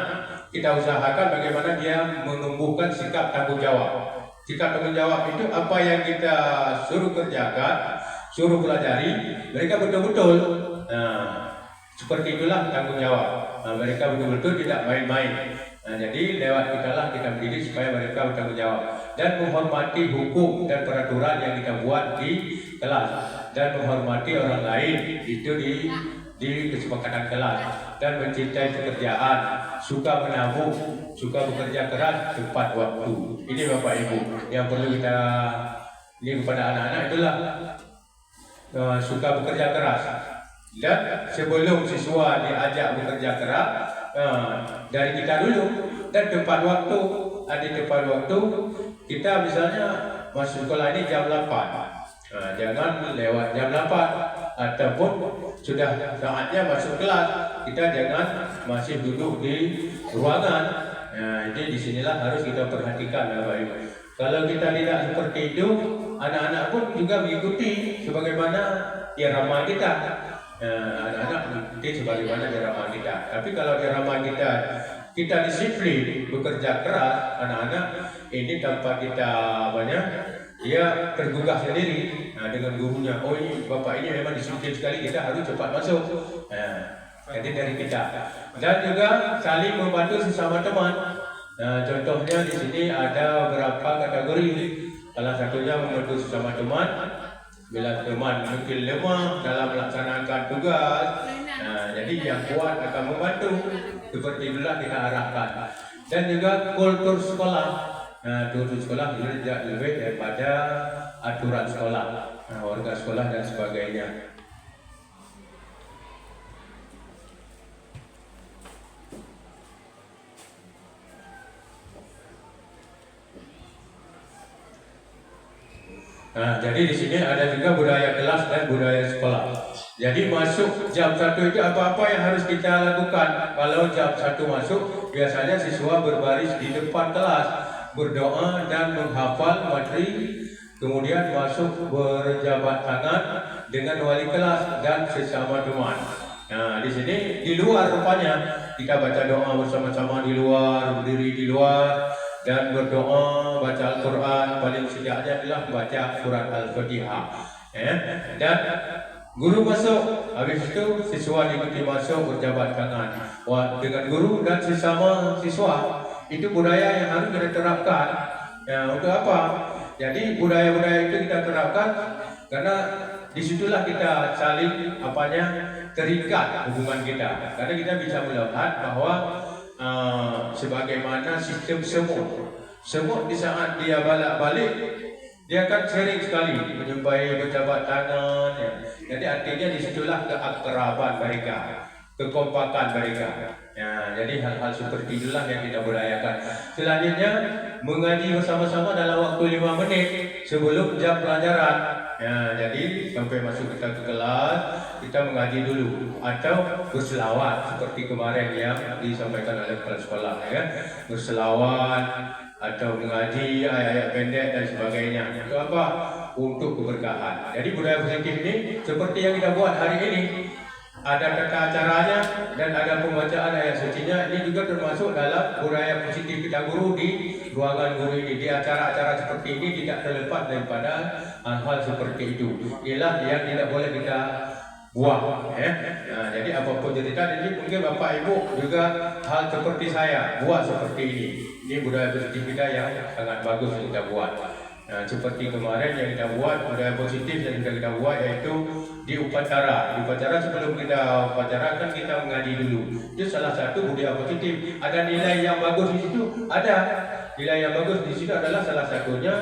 kita usahakan bagaimana dia menumbuhkan sikap tanggung jawab. Sikap tanggung jawab itu apa yang kita suruh kerjakan, suruh pelajari, mereka betul-betul. Nah, seperti itulah tanggung jawab. Nah, mereka betul-betul tidak main-main. Nah, jadi lewat kita lah kita mendidik supaya mereka bertanggung jawab dan menghormati hukum dan peraturan yang kita buat di kelas dan menghormati orang lain itu di kesepakatan kelas dan mencintai pekerjaan, suka menabung, suka bekerja keras tepat waktu. Ini Bapak Ibu yang perlu kita ini kepada anak-anak itulah suka bekerja keras. Dan sebelum siswa diajak bekerja keras dari kita dulu dan tepat waktu, ada tepat waktu kita misalnya masuk sekolah ini jam 8. Jangan lewat jam 8 ataupun sudah saatnya masuk kelas kita jangan masih duduk di ruangan. Jadi disinilah harus kita perhatikan Bapak Ibu. Kalau kita tidak seperti itu, anak-anak pun juga mengikuti sebagaimana irama kita. Anak-anak mengikuti sebagaimana irama kita. Tapi kalau irama kita disiplin, bekerja keras, anak-anak ini tanpa kita dia tergugah sendiri dengan gurunya. Oh ini Bapak ini memang disiplin sekali, kita harus cepat masuk. Jadi dari kita dan juga saling membantu sesama teman. Contohnya di sini ada beberapa kategori. Salah satunya membantu sesama teman. Bila teman mungkin lemah dalam melaksanakan tugas, jadi yang kuat akan membantu. Seperti itulah kita arahkan. Dan juga kultur sekolah. Kultur sekolah tidak lebih daripada aturan sekolah, warga sekolah dan sebagainya. Jadi di sini ada juga budaya kelas dan budaya sekolah. Jadi masuk jam 1 itu apa-apa yang harus kita lakukan. Kalau jam 1 masuk, biasanya siswa berbaris di depan kelas, berdoa dan menghafal materi, kemudian masuk berjabat tangan dengan wali kelas dan sesama teman. Di sini di luar rupanya kita baca doa bersama-sama di luar, berdiri di luar dan berdoa, baca Al-Quran, paling setidaknya adalah baca surat Al-Fatihah. Dan guru masuk, habis itu siswa diikuti masuk berjabat tangan dengan guru dan sesama siswa. Itu budaya yang harus kita terapkan. Untuk apa? Jadi budaya-budaya itu kita terapkan karena disitulah kita saling terikat hubungan kita. Karena kita bisa melihat bahwa sebagaimana sistem semut di saat dia balik dia akan sering sekali menyupai berjabat tangan. Jadi artinya disitulah keakraban mereka, kekompakan mereka. Jadi hal-hal seperti itulah yang kita budayakan. Selanjutnya mengaji bersama-sama dalam waktu 5 menit sebelum jam pelajaran. Jadi sampai masuk kita ke kelas kita mengaji dulu atau berselawat seperti kemarin yang disampaikan oleh kepala sekolah, berselawat atau mengaji ayat-ayat pendek dan sebagainya. Untuk apa? Untuk keberkahan. Jadi budaya positif ini seperti yang kita buat hari ini. Ada tata acaranya dan ada pembacaan ayat sucinya. Ini juga termasuk dalam budaya positif kita guru di ruangan guru ini. Di acara-acara seperti ini tidak terlepas daripada hal-hal seperti itu. Inilah yang tidak boleh kita buang. Jadi apapun cerita ini mungkin Bapak Ibu juga hal seperti saya buat seperti ini. Ini budaya positif kita yang sangat bagus yang kita buat. Seperti kemarin yang kita buat budaya positif yang kita buat yaitu di upacara. Di upacara sebelum kita upacara kan kita mengaji dulu. Itu salah satu budaya positif. Ada nilai yang bagus di situ. Ada nilai yang bagus di situ adalah salah satunya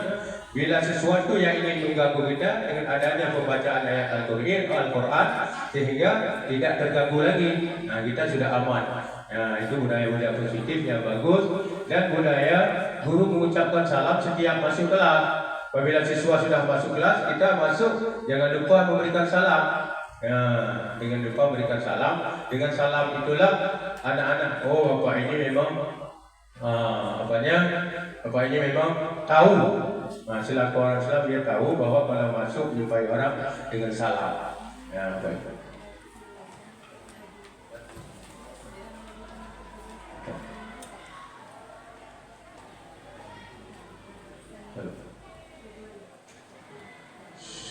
bila sesuatu yang ingin mengganggu kita dengan adanya pembacaan ayat Al-Quran sehingga tidak terganggu lagi. Kita sudah aman. Itu budaya-budaya positif yang bagus. Dan budaya guru mengucapkan salam setiap masuk kelas. Apabila siswa sudah masuk kelas, kita masuk jangan lupa memberikan salam. Dengan lupa memberikan salam. Dengan salam itulah anak-anak, oh Bapak ini memang Bapak ini memang tahu. Selaku orang Islam dia tahu bahwa kalau masuk jumpai orang dengan salam. Baik.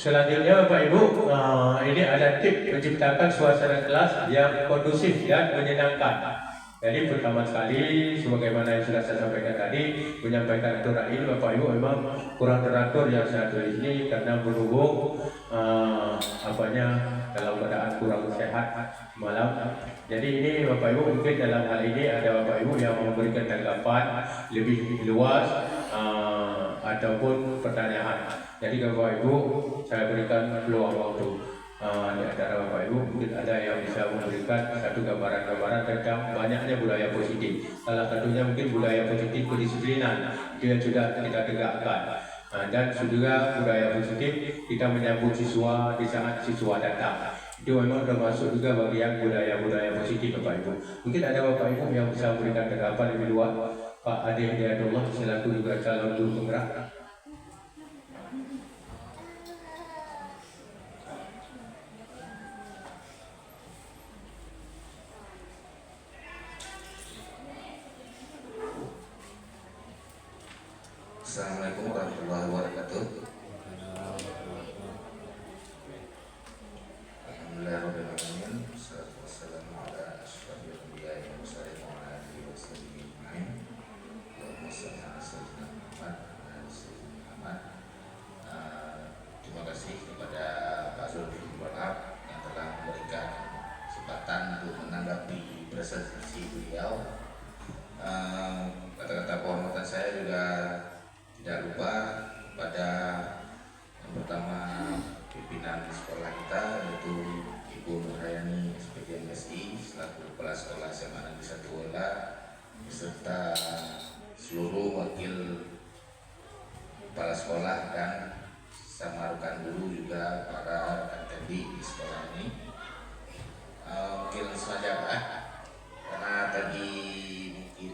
Selanjutnya Bapak Ibu, ini ada tip menciptakan suasana kelas yang kondusif dan menyenangkan. Jadi pertama sekali, sebagaimana yang sudah saya sampaikan tadi, menyampaikan aturan ini Bapak Ibu memang kurang teratur yang saya tulis ini karena berhubung dalam keadaan kurang sehat malam. Jadi ini Bapak Ibu mungkin dalam hal ini ada Bapak Ibu yang memberikan tanggapan lebih luas ataupun pertanyaan. Jadi Bapak Ibu saya berikan peluang waktu. Di antara Bapak Ibu mungkin ada yang bisa memberikan satu gambaran-gambaran tentang banyaknya budaya positif. Salah satunya mungkin budaya positif kedisiplinan itu yang sudah kita tegakkan. Dan juga budaya positif kita menyambut siswa di saat siswa datang. Itu memang termasuk juga bagian budaya-budaya positif Bapak Ibu. Mungkin ada Bapak Ibu yang bisa memberikan tanggapan lebih luas. Pak Ade Hidayatullah selaku juga calon guru penggerak. Assalamualaikum warahmatullahi wabarakatuh. Alhamdulillahirabbil alamin. Wassalatu wassalamu ala asyrofil anbiya'i wal mursalin wa ala alihi washabihi ajmain. Allahumma shalli ala sayyidina Muhammad wa ala sayyidina Muhammad. Terima kasih kepada Pak Zulkifli Wahab yang telah memberikan kesempatan untuk menanggapi presentasi beliau. Kata-kata penghormatan saya juga tidak lupa pada yang pertama pimpinan sekolah kita yaitu Ibu Nurhayani SPG MSI selaku kepala sekolah SMA Negeri 1 Wela beserta seluruh wakil kepala sekolah dan sama rekan guru juga para rekan di sekolah ini. Mungkin sengaja Pak, karena tadi mungkin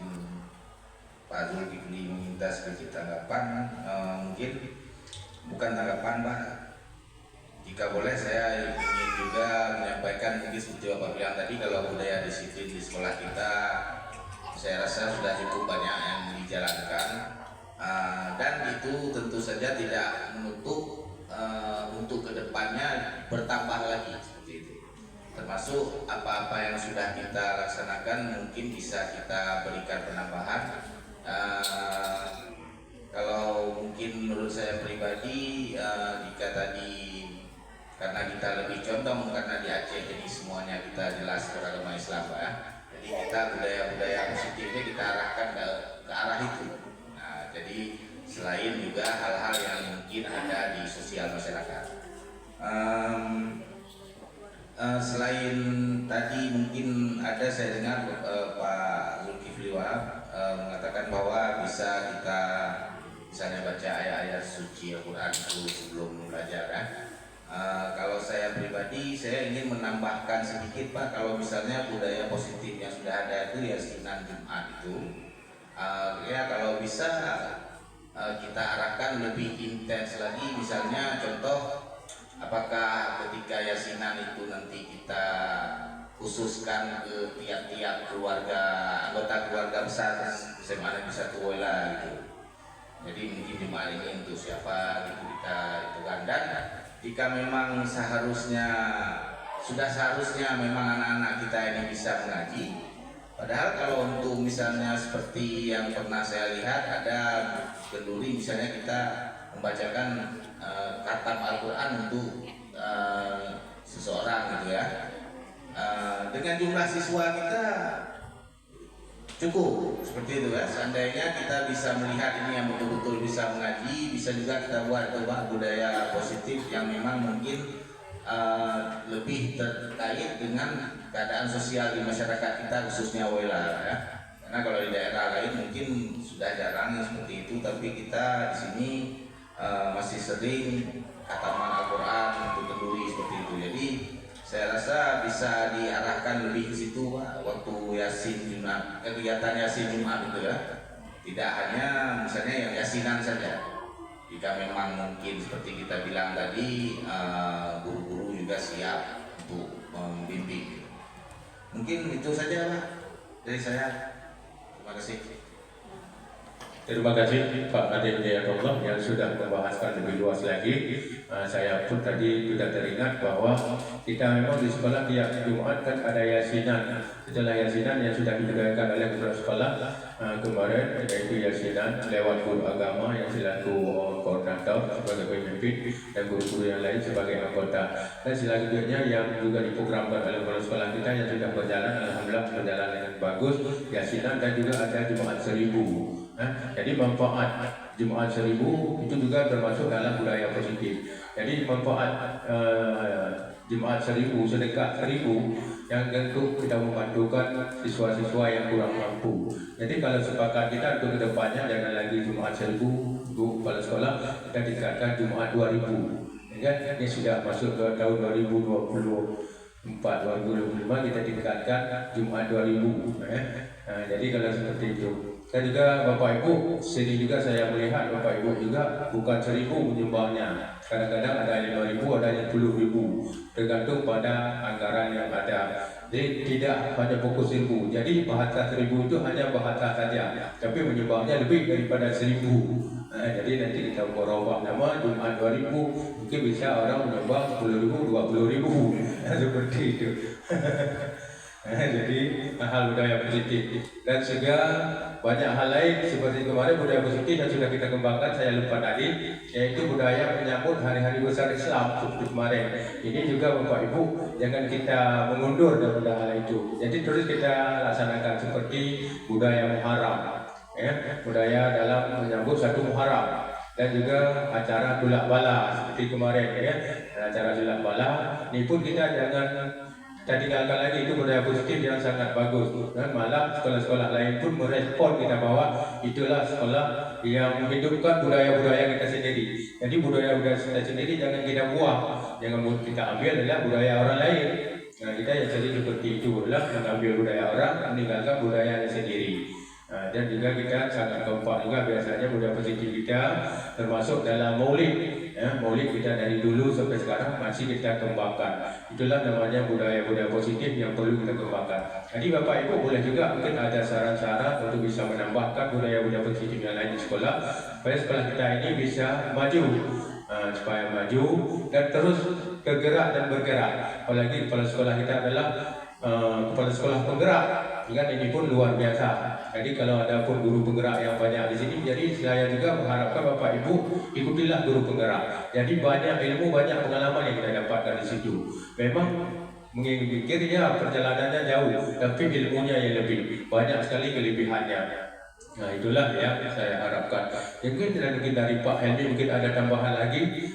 Pak Zulkifli meminta sedikit tanggapan, mungkin bukan tanggapan Pak. Jika boleh saya ingin juga menyampaikan mungkin seperti Bapak bilang tadi, kalau budaya disiplin di sekolah kita saya rasa sudah cukup banyak yang dijalankan, dan itu tentu saja tidak menutup untuk kedepannya bertambah lagi seperti itu. Termasuk apa-apa yang sudah kita laksanakan mungkin bisa kita berikan penambahan. Kalau mungkin menurut saya pribadi, jika tadi karena kita lebih contoh karena di Aceh ini semuanya kita jelas beragama Islam Pak ya. Jadi kita budaya-budaya positifnya kita arahkan ke arah itu. Nah, jadi selain juga hal-hal yang mungkin ada di sosial masyarakat. Selain tadi mungkin ada saya dengar Pak Zulkifli Wahab mengatakan bahwa bisa kita misalnya baca ayat-ayat suci Al-Quran itu sebelum belajar ya. Kalau saya pribadi saya ingin menambahkan sedikit Pak, kalau misalnya budaya positif yang sudah ada itu yasinan Jumat itu ya kalau bisa kita arahkan lebih intens lagi, misalnya contoh apakah ketika yasinan itu nanti kita khususkan ke tiap-tiap keluarga, anggota keluarga besar SMA Negeri 1 Wela gitu. Jadi mungkin Jumat ini untuk siapa gitu kita itu kan. Dan jika memang seharusnya memang anak-anak kita ini bisa mengaji, padahal kalau untuk misalnya seperti yang pernah saya lihat ada kenduri misalnya kita membacakan khatam Al-Quran untuk seseorang gitu ya. Dengan jumlah siswa kita cukup seperti itu ya. Seandainya kita bisa melihat ini yang betul-betul bisa mengaji, bisa juga kita buat budaya positif yang memang mungkin lebih terkait dengan keadaan sosial di masyarakat kita khususnya Wela ya. Karena kalau di daerah lain mungkin sudah jarang seperti itu, tapi kita di sini masih sering khataman Al-Quran untuk kenduri seperti itu. Jadi saya rasa bisa diarahkan lebih ke situ Pak, waktu Yasin Jumat, kegiatan Yasin Jumat itu ya. Tidak hanya misalnya yang yasinan saja. Jika memang mungkin seperti kita bilang tadi, guru-guru juga siap untuk membimbing. Mungkin itu saja Pak dari saya. Terima kasih. Terima kasih Pak Ade Hidayatullah yang sudah membahaskan lebih luas lagi. Saya pun tadi sudah teringat bahwa kita memang di sekolah tiap Jumat kan ada yasinan. Setelah yasinan yang sudah dijalankan oleh kepala sekolah kemarin, yaitu yasinan lewat guru agama yang selaku koordinator sebagai pemimpin dan guru-guru yang lain sebagai anggota. Dan selanjutnya yang juga diprogramkan oleh kepala sekolah kita yang sudah berjalan, alhamdulillah berjalan dengan bagus, yasinan dan juga ada Jumat 1000. Jadi manfaat Jumat 1000 itu juga termasuk dalam budaya positif. Jadi manfaat Jumat 1000, sedekah 1000 yang tentu kita membantukan siswa-siswa yang kurang mampu. Jadi kalau sepakat kita untuk kedepannya jangan lagi Jumat 1000 untuk kepala sekolah, kita tingkatkan Jumat 2000. Ya, ini sudah masuk ke tahun 2024-2025 kita tingkatkan Jumat 2000. Jadi kalau seperti itu. Dan juga Bapak Ibu, sini juga saya melihat Bapak Ibu juga bukan 1000 menyumbangnya. Kadang-kadang ada 5000, ada yang 10.000, tergantung pada anggaran yang ada. Jadi tidak hanya fokus 1000. Jadi bahasa 1000 itu hanya bahasa saja, tapi menyumbangnya lebih daripada 1000. Jadi nanti kita merubah nama Jumat 2000, mungkin bisa orang menyumbang 10.000, 20.000, seperti itu. Jadi hal budaya positif dan juga banyak hal lain seperti kemarin budaya positif yang sudah kita kembangkan, saya lupa tadi, yaitu budaya menyambut hari-hari besar Islam seperti kemarin. Ini juga Bapak Ibu jangan kita mengundur daripada hal itu. Jadi terus kita laksanakan seperti budaya Muharram, budaya dalam menyambut satu Muharram. Dan juga acara Dulak Bala seperti kemarin, acara Dulak Bala ini pun kita jangan kita tinggalkan lagi, itu budaya positif yang sangat bagus. Dan malah sekolah-sekolah lain pun merespon kita bahwa itulah sekolah yang menghidupkan budaya-budaya kita sendiri. Jadi budaya-budaya kita sendiri jangan kita buang, jangan kita ambil adalah budaya orang lain. Nah, kita yang jadi seperti itu adalah mengambil budaya orang, meninggalkan budaya sendiri. Dan juga kita sangat kompak juga biasanya budaya positif kita termasuk dalam maulid. Maulid kita dari dulu sampai sekarang masih kita kembangkan. Itulah namanya budaya-budaya positif yang perlu kita kembangkan. Jadi Bapak Ibu boleh juga mungkin ada saran-saran untuk bisa menambahkan budaya-budaya positif yang lain di sekolah supaya sekolah kita ini bisa maju. Supaya maju dan terus bergerak dan bergerak. Apalagi kepala sekolah kita adalah kepala sekolah penggerak. Kan ini pun luar biasa. Jadi kalau ada pun guru penggerak yang banyak di sini, jadi saya juga mengharapkan Bapak Ibu ikutilah guru penggerak. Jadi banyak ilmu, banyak pengalaman yang kita dapatkan di situ. Memang mengikir ya perjalanannya jauh, tapi ilmunya yang lebih banyak sekali kelebihannya. Nah itulah yang saya harapkan. Mungkin dari Pak Helmi mungkin ada tambahan lagi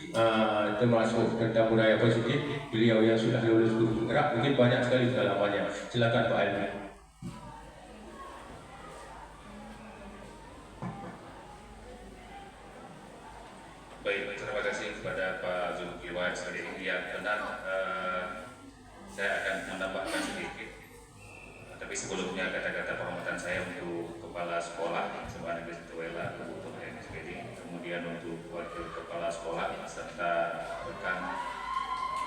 termasuk tentang budaya positif. Beliau yang sudah lulus guru penggerak mungkin banyak sekali pengalamannya. Silakan Pak Helmi. Baik, terima kasih kepada Pak Zulkifli sebagai yang benar. Saya akan menambahkan sedikit. Tapi sebelumnya kata-kata penghormatan saya untuk Kepala Sekolah SMA Negeri 1 Wela, untuk SPD, kemudian untuk Wakil Kepala Sekolah serta rekan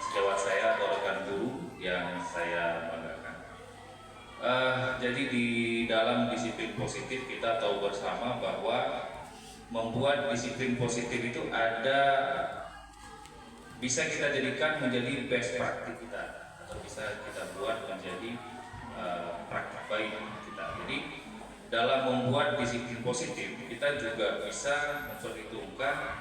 sejawat saya atau rekan guru yang saya banggakan. Jadi di dalam disiplin positif kita tahu bersama bahwa membuat disiplin positif itu bisa kita jadikan menjadi best practice kita atau bisa kita buat menjadi praktik baik kita. Jadi dalam membuat disiplin positif kita juga bisa memperhitungkan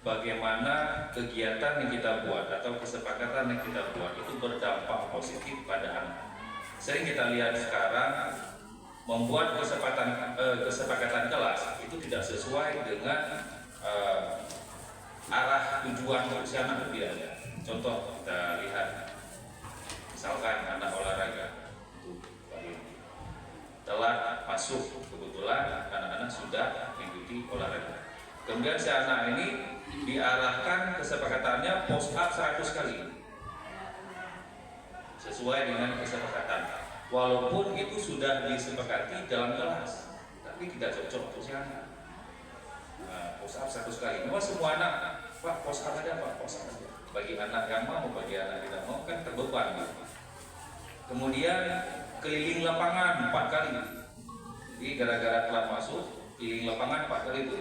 bagaimana kegiatan yang kita buat atau kesepakatan yang kita buat itu berdampak positif pada anak. Sering kita lihat sekarang membuat kesepakatan kelas itu tidak sesuai dengan arah tujuan si anak itu tidak ada. Contoh kita lihat, misalkan anak olahraga telat masuk, kebetulan anak-anak sudah mengikuti olahraga. Kemudian si anak ini diarahkan kesepakatannya push up 100 kali sesuai dengan kesepakatan. Walaupun itu sudah disepakati dalam kelas, tapi tidak cocok untuk si anak. Push up 100 kali. Memang semua anak, Pak, push up aja, Pak, push up aja. Bagi anak yang mau, bagi anak yang tidak mau kan terbeban. Gitu. Kemudian keliling lapangan 4 kali. Jadi gara-gara telat masuk, keliling lapangan 4 kali itu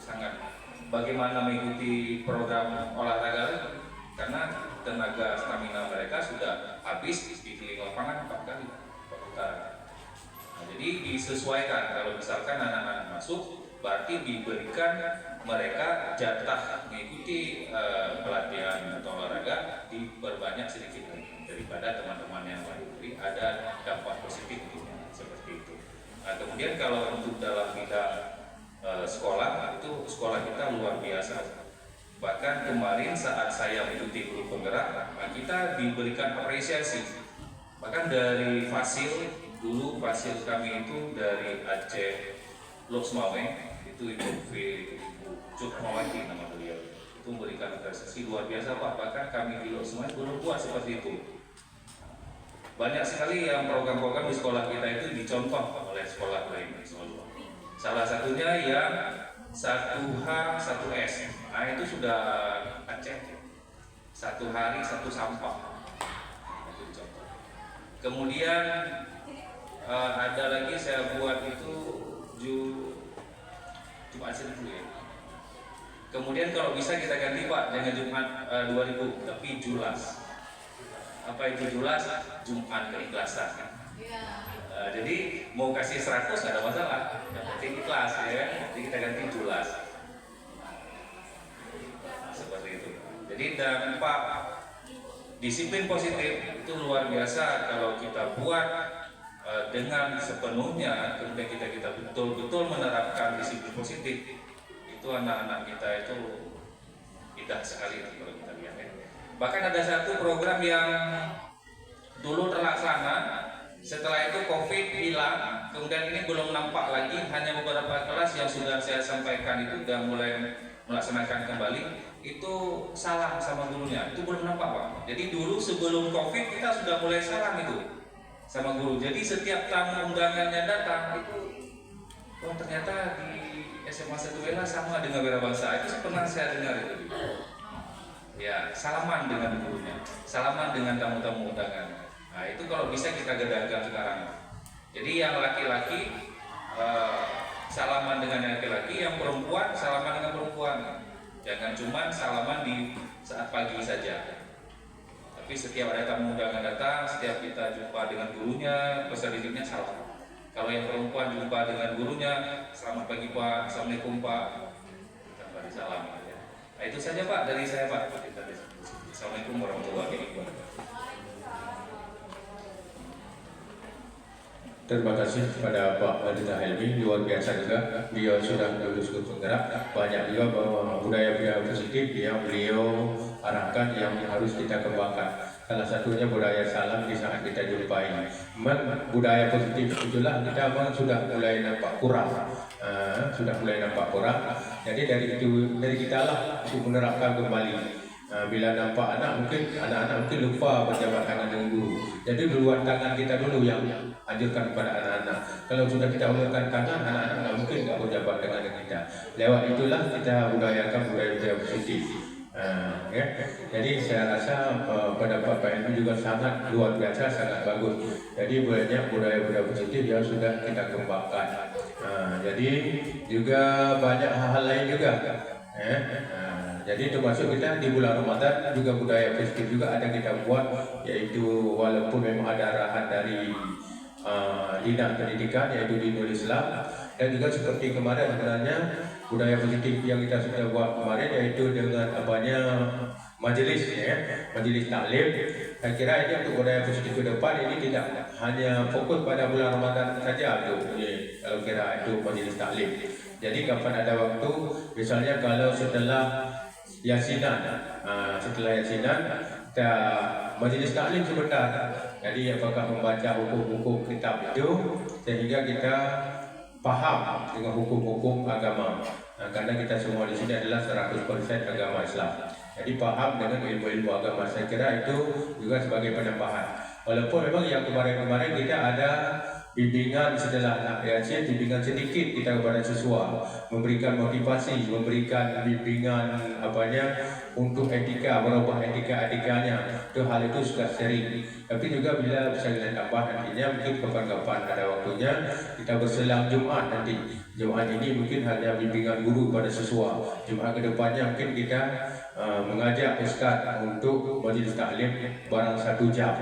sangat bagaimana mengikuti program olahraga karena tenaga stamina mereka sudah habis di keliling lapangan 4 kali 4 putaran. Nah, jadi disesuaikan kalau misalkan anak-anak masuk berarti diberikan mereka jatah mengikuti pelatihan atau olahraga diperbanyak sedikit daripada teman-teman yang lain. Jadi ada dampak positif seperti itu. Nah, kemudian kalau untuk dalam bidang sekolah itu sekolah kita luar biasa. Bahkan kemarin saat saya mengikuti guru penggerak, kita diberikan apresiasi. Bahkan dari Fasil, dulu Fasil kami itu dari Aceh Loksmawe, itu Ibu Cukmawati nama beliau. Itu memberikan apresiasi luar biasa Pak. Bahkan kami di Loksmawe belum buat seperti itu. Banyak sekali yang program-program di sekolah kita itu dicontoh oleh sekolah lain. Salah satunya yang 1H, 1S. Nah itu sudah Aceh. 1 hari 1 sampah. Kemudian ada lagi saya buat itu Jumat Senin ya. Kemudian kalau bisa kita ganti Pak, jangan Jumat 2000 tapi Julas. Apa itu Julas? Jumat keikhlasan. Jadi mau kasih 100 nggak ada masalah, yang penting ikhlas ya. Jadi kita ganti Julas. Seperti itu. Jadi dampak disiplin positif itu luar biasa kalau kita buat dengan sepenuhnya. Kemudian kita betul-betul menerapkan disiplin positif, itu anak-anak kita itu indah sekali kalau kita lihat ya. Bahkan ada satu program yang dulu terlaksana, setelah itu COVID hilang, kemudian ini belum nampak lagi, hanya beberapa kelas yang sudah saya sampaikan itu sudah mulai melaksanakan kembali, itu salam sama gurunya, itu belum nampak Pak. Jadi dulu sebelum COVID kita sudah mulai salam itu sama guru, jadi setiap tamu undangannya datang itu, oh ternyata di SMA 1 Wela sama dengan wirabangsa, itu pernah saya dengar itu. Ya, salaman dengan gurunya, salaman dengan tamu-tamu undangan. Nah itu kalau bisa kita gedangkan sekarang. Jadi yang laki-laki salaman dengan yang laki-laki, yang perempuan salaman dengan perempuan. Jangan cuma salaman di saat pagi saja. Tapi setiap ada tamu undangan datang, setiap kita jumpa dengan gurunya, peserta didiknya salam. Kalau yang perempuan jumpa dengan gurunya, selamat pagi Pak, Assalamualaikum Pak, tanpa disalam. Nah itu saja Pak dari saya Pak. Assalamualaikum warahmatullahi wabarakatuh. Terima kasih kepada Pak Wadida Helmi, luar biasa juga. Beliau sudah lulus guru penggerak. Banyak juga bahwa budaya-budaya positif yang beliau arahkan yang harus kita kembangkan. Salah satunya budaya salam di saat kita jumpai. Memang budaya positif itulah kita memang sudah mulai nampak kurang. Jadi dari kita lah untuk menerapkan kembali. Bila nampak anak-anak mungkin lupa berjabat tangan dengan guru. Jadi duluan tangan kita dulu yang anjurkan kepada anak-anak. Kalau sudah kita ulurkan tangan, anak-anak mungkin nggak berjabat tangan dengan kita. Lewat itulah kita budayakan budaya positif. Ya. Jadi saya rasa pendapat Pak Helmi juga sangat luar biasa, sangat bagus. Jadi banyak budaya-budaya positif yang sudah kita kembangkan. Jadi juga banyak hal-hal lain juga. Jadi termasuk kita di bulan Ramadan juga budaya positif juga ada kita buat, yaitu walaupun memang ada arahan dari Dinas Pendidikan yaitu di Nurul Islam, dan juga seperti kemarin sebenarnya budaya positif yang kita sudah buat kemarin yaitu dengan majelis taklim. Saya kira ini untuk budaya positif ke depan ini tidak hanya fokus pada bulan Ramadan saja kalau kira itu majelis taklim. Jadi kapan ada waktu, misalnya kalau setelah Yasinan, kita majelis taklim sebentar. Jadi apakah membaca hukum-hukum kitab itu sehingga kita paham dengan hukum-hukum agama. Karena kita semua di sini adalah 100% agama Islam. Jadi paham dengan ilmu-ilmu agama. Saya kira itu juga sebagai penambahan. Walaupun memang yang kemarin-kemarin kita ada bimbingan setelah reaksi, bimbingan sedikit kita kepada siswa, memberikan motivasi, memberikan bimbingan untuk etika, merubah etika-etikanya. Itu hal itu sudah sering. Tapi juga bila bisa kita tambah nantinya, mungkin kapan-kapan ada waktunya kita berselang Jumat nanti. Jumat ini mungkin hanya bimbingan guru pada siswa. Jumat kedepannya mungkin kita mengajak ustaz untuk majlis taklim barang 1 jam.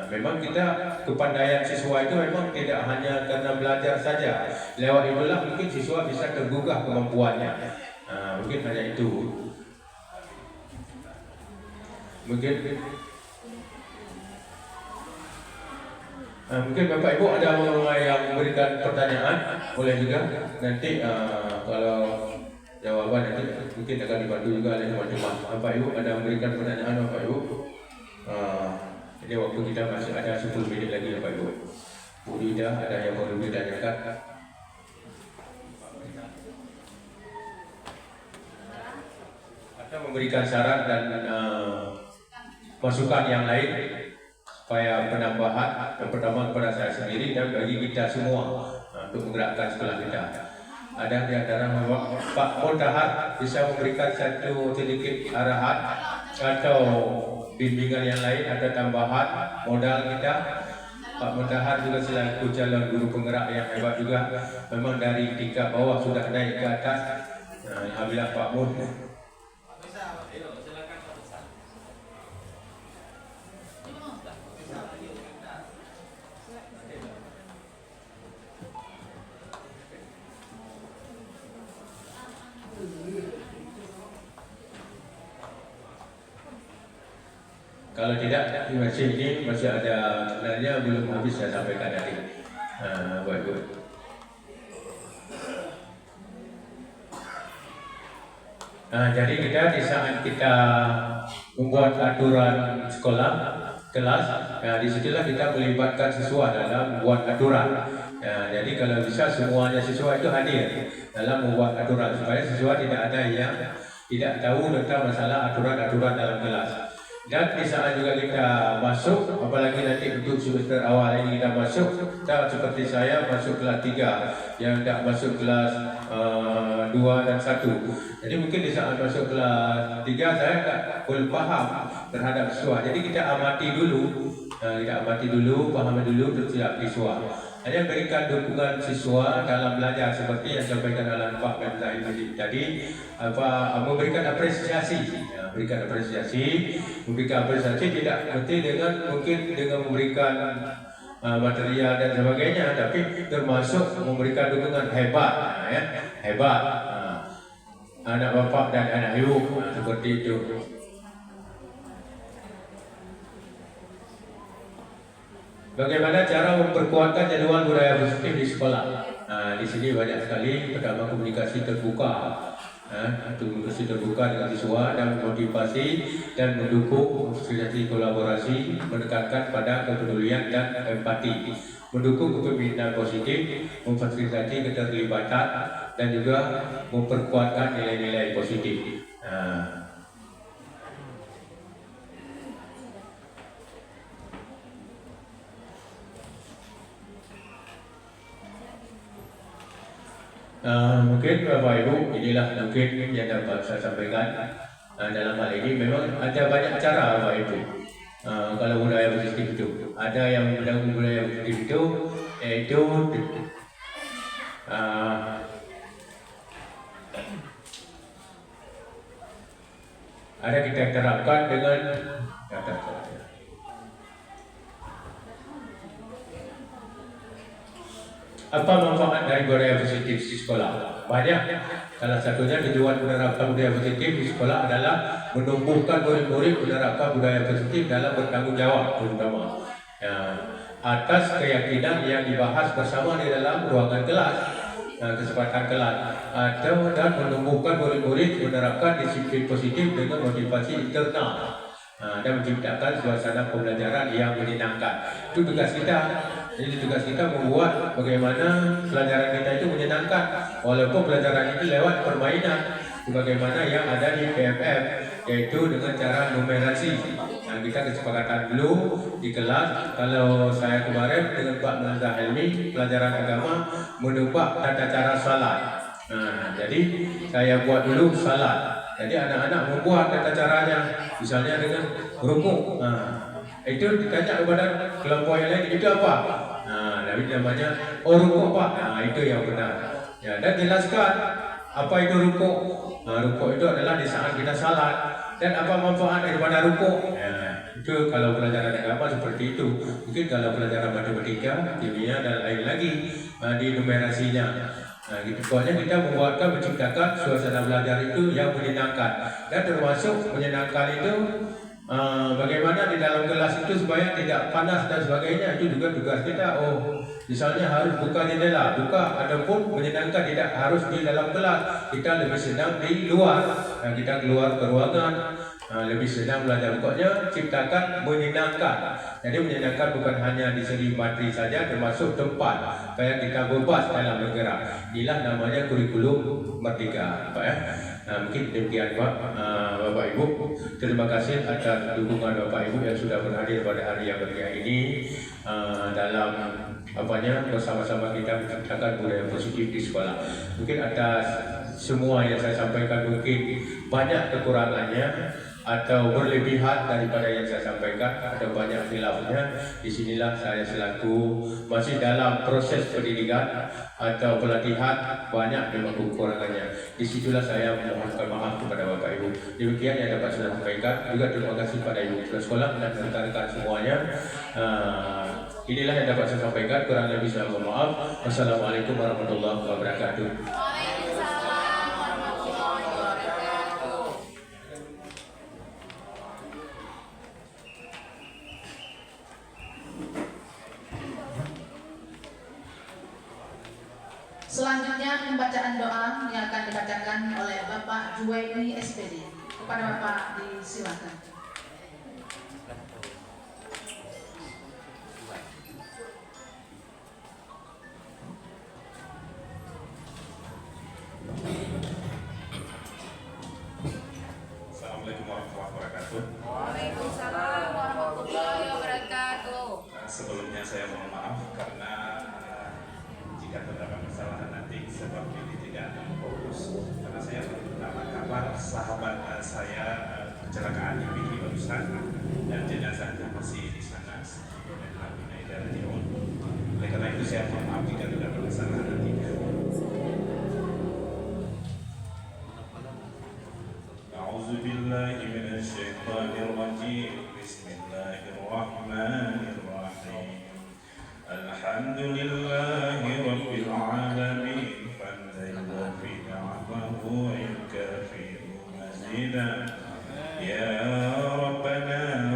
Memang kita kepandaian siswa itu memang tidak hanya karena belajar saja. Lewat itulah mungkin siswa bisa tergugah kemampuannya. Mungkin hanya itu. Mungkin Bapak Ibu ada yang memberikan pertanyaan, boleh juga nanti kalau jawaban nanti mungkin akan dibantu juga oleh teman-teman. Bapak Ibu ada memberikan pertanyaan Bapak Ibu? Jadi waktu kita masih ada 10 minit lagi Bapak Ibu. Bu Ida ada yang mau ditanyakan? Atau memberikan saran dan masukan yang lain supaya penambahan yang pertama kepada saya sendiri dan bagi kita semua untuk menggerakkan sekolah kita. Ada di antara Pak Mutahar bisa memberikan satu sedikit arahan atau bimbingan yang lain atau tambahan modal kita. Pak Mutahar juga selaku calon guru penggerak yang hebat juga, memang dari tingkat bawah sudah naik ke atas. Alhamdulillah Pak Mun. Kalau tidak, ini masih ada sebenarnya belum habis saya sampaikan tadi. Baik. Jadi kita di saat kita membuat aturan sekolah, kelas, disitulah kita melibatkan siswa dalam membuat aturan. Jadi kalau bisa semuanya siswa itu hadir dalam membuat aturan supaya siswa tidak ada yang tidak tahu tentang masalah aturan-aturan dalam kelas. Dan di saat juga kita masuk, apalagi nanti untuk semester awal ini kita masuk, kita seperti saya masuk kelas 3, yang tidak masuk kelas 2 dan 1. Jadi mungkin di saat masuk kelas 3 saya belum paham terhadap siswa. Jadi kita amati dulu, pahami dulu terhadap siswa. Hanya berikan dukungan siswa dalam belajar seperti yang disampaikan oleh Pak Mentai tadi, memberikan apresiasi, tidak berarti dengan memberikan material dan sebagainya, tapi termasuk memberikan dukungan hebat. Anak bapak dan anak ibu seperti itu. Bagaimana cara memperkuatkan jadwal budaya positif di sekolah? Di sini banyak sekali. Pertama, komunikasi terbuka, komunikasi terbuka dengan siswa dan motivasi dan mendukung sosialisasi kolaborasi, mendekatkan pada kepedulian dan empati, mendukung kepemimpinan positif, memfasilitasi keterlibatan dan juga memperkuatkan nilai-nilai positif. Mungkin Bapak Ibu, inilah mungkin yang dapat saya sampaikan. Dalam hal ini memang ada banyak cara Bapak Ibu. Kalau budaya positif itu, ada yang mendukung budaya positif itu, yaitu ada kita terapkan dengan apa manfaat dari budaya positif di sekolah? Banyak. Salah satunya tujuan menerapkan budaya positif di sekolah adalah menumbuhkan murid-murid menerapkan budaya positif dalam bertanggung jawab, terutama atas keyakinan yang dibahas bersama di dalam ruangan kelas, kesempatan kelas, atau dan menumbuhkan murid-murid menerapkan disiplin positif dengan motivasi internal dan menciptakan suasana pembelajaran yang menyenangkan. Itu tugas kita. Jadi tugas kita membuat bagaimana pelajaran kita itu menyenangkan, walaupun pelajaran itu lewat permainan, sebagaimana yang ada di PMF, yaitu dengan cara numerasi. Nah, kita kesepakatan dulu di kelas. Kalau saya kemarin dengan Pak Nazar Helmi, pelajaran agama menubah tata cara salat. Nah, jadi saya buat dulu salat. Jadi anak-anak membuat tata caranya, misalnya dengan rukuk. Nah, itu ditanya kepada kelompok yang lain, itu apa? Nah, Nabi namanya rukuk Pak. Nah, itu yang benar. Ya, dan jelaskan apa itu rukuk. Nah, rukuk itu adalah di saat kita salat. Dan apa manfaat daripada rukuk? Ya, itu kalau pelajaran agama seperti itu. Mungkin kalau pelajaran matematika, kimia dan lain lagi di numerasinya. Nah, gitu. Pokoknya kita membuatkan, menciptakan suasana belajar itu yang menyenangkan. Dan termasuk menyenangkan itu bagaimana di dalam kelas itu supaya tidak panas dan sebagainya. Itu juga tugas kita. Oh, misalnya harus buka jendela, buka, adapun menyenangkan tidak harus di dalam kelas. Kita lebih senang di luar. Nah, kita keluar ke ruangan, lebih senang belajar. Pokoknya ciptakan menyenangkan. Jadi menyenangkan bukan hanya di segi materi saja, termasuk tempat supaya kita bebas dalam bergerak. Inilah namanya kurikulum merdeka, Pak ya. Nah, mungkin demikian Pak, Bapak Ibu. Terima kasih atas dukungan Bapak Ibu yang sudah berhadir pada hari yang berbahagia ini dalam bersama-sama kita menciptakan budaya positif di sekolah. Mungkin atas semua yang saya sampaikan mungkin banyak kekurangannya atau berlebihan daripada yang saya sampaikan, ada banyak khilafnya. Disinilah saya selaku masih dalam proses pendidikan atau pelatihan, banyak memang kekurangannya. Disitulah saya memohonkan maaf kepada Bapak Ibu. Demikian yang dapat saya sampaikan. Juga terima kasih pada Ibu Kepala Sekolah dan rekan-rekan semuanya. Inilah yang dapat saya sampaikan. Kurang lebih saya mohon maaf. Wassalamualaikum warahmatullahi wabarakatuh. Selanjutnya pembacaan doa yang akan dibacakan oleh Bapak Juwaini SPD. Kepada Bapak disilakan. Assalamualaikum warahmatullahi wabarakatuh. Waalaikumsalam warahmatullahi wabarakatuh. Sebelumnya saya mohon maaf karena jika terdapat kesalahan nanti sebab ini tidak akan fokus karena saya baru mendapat kabar sahabat saya kecelakaan di Biki barusan dan jenazahnya masih di sana dan lakukan dari Jiron. Oleh karena itu saya mohon maaf jika terdapat kesalahan nanti. A'udzubillahi minasyaitonirrajim. Bismillahirrahmanirrahim. Alhamdulillahi rabbil alamin. Fadhila fi ni'amahu kafiru mazida. Ya Rabbana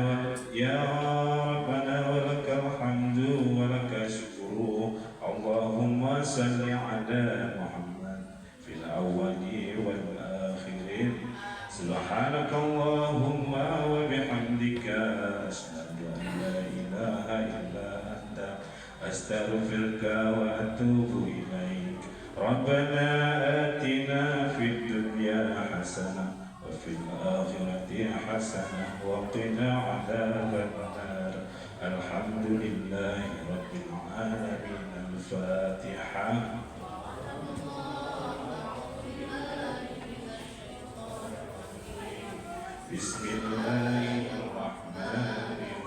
walakal hamdu walakal syukru. Allahumma salli ala Muhammad fil awwali wal akhirin. Subhanakallahumma wa bihamdika asyhadu an la ilaha illa anta astaghfiruka wa atubu ilaik. Rabbana atina fid dunya hasanah wa fil akhirati hasanah wa qina adzabannar. Alhamdulillahi rabbil alamin. Al-Fatihah. Bismillahirrahmanirrahim.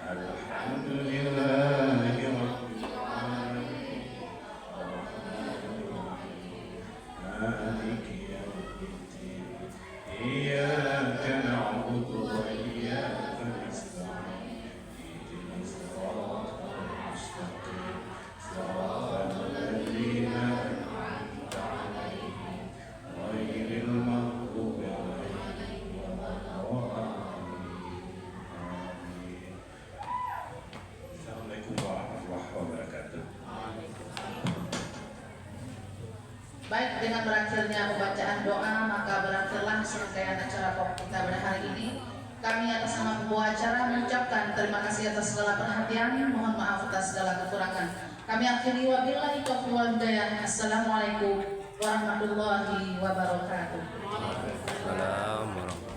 Alhamdulillahi rabbil alamin. Maliki yaumiddin. Iyyaka na'budu wa iyyaka nasta'in. Ihdinas siratal mustaqim. Siratal ladzina an'amta 'alaihim ghairil maghdubi 'alaihim. Assalamualaikum warahmatullahi wabarakatuh. Baik, dengan berakhirnya pembacaan doa, maka berakhirlah serangkaian acara pokok kita pada hari ini. Kami atas nama pembawa acara mengucapkan terima kasih atas segala perhatian, mohon maaf atas segala kekurangan. Kami akhiri wabillahi taufiq wal hidayah. Assalamualaikum warahmatullahi wabarakatuh. Assalamualaikum.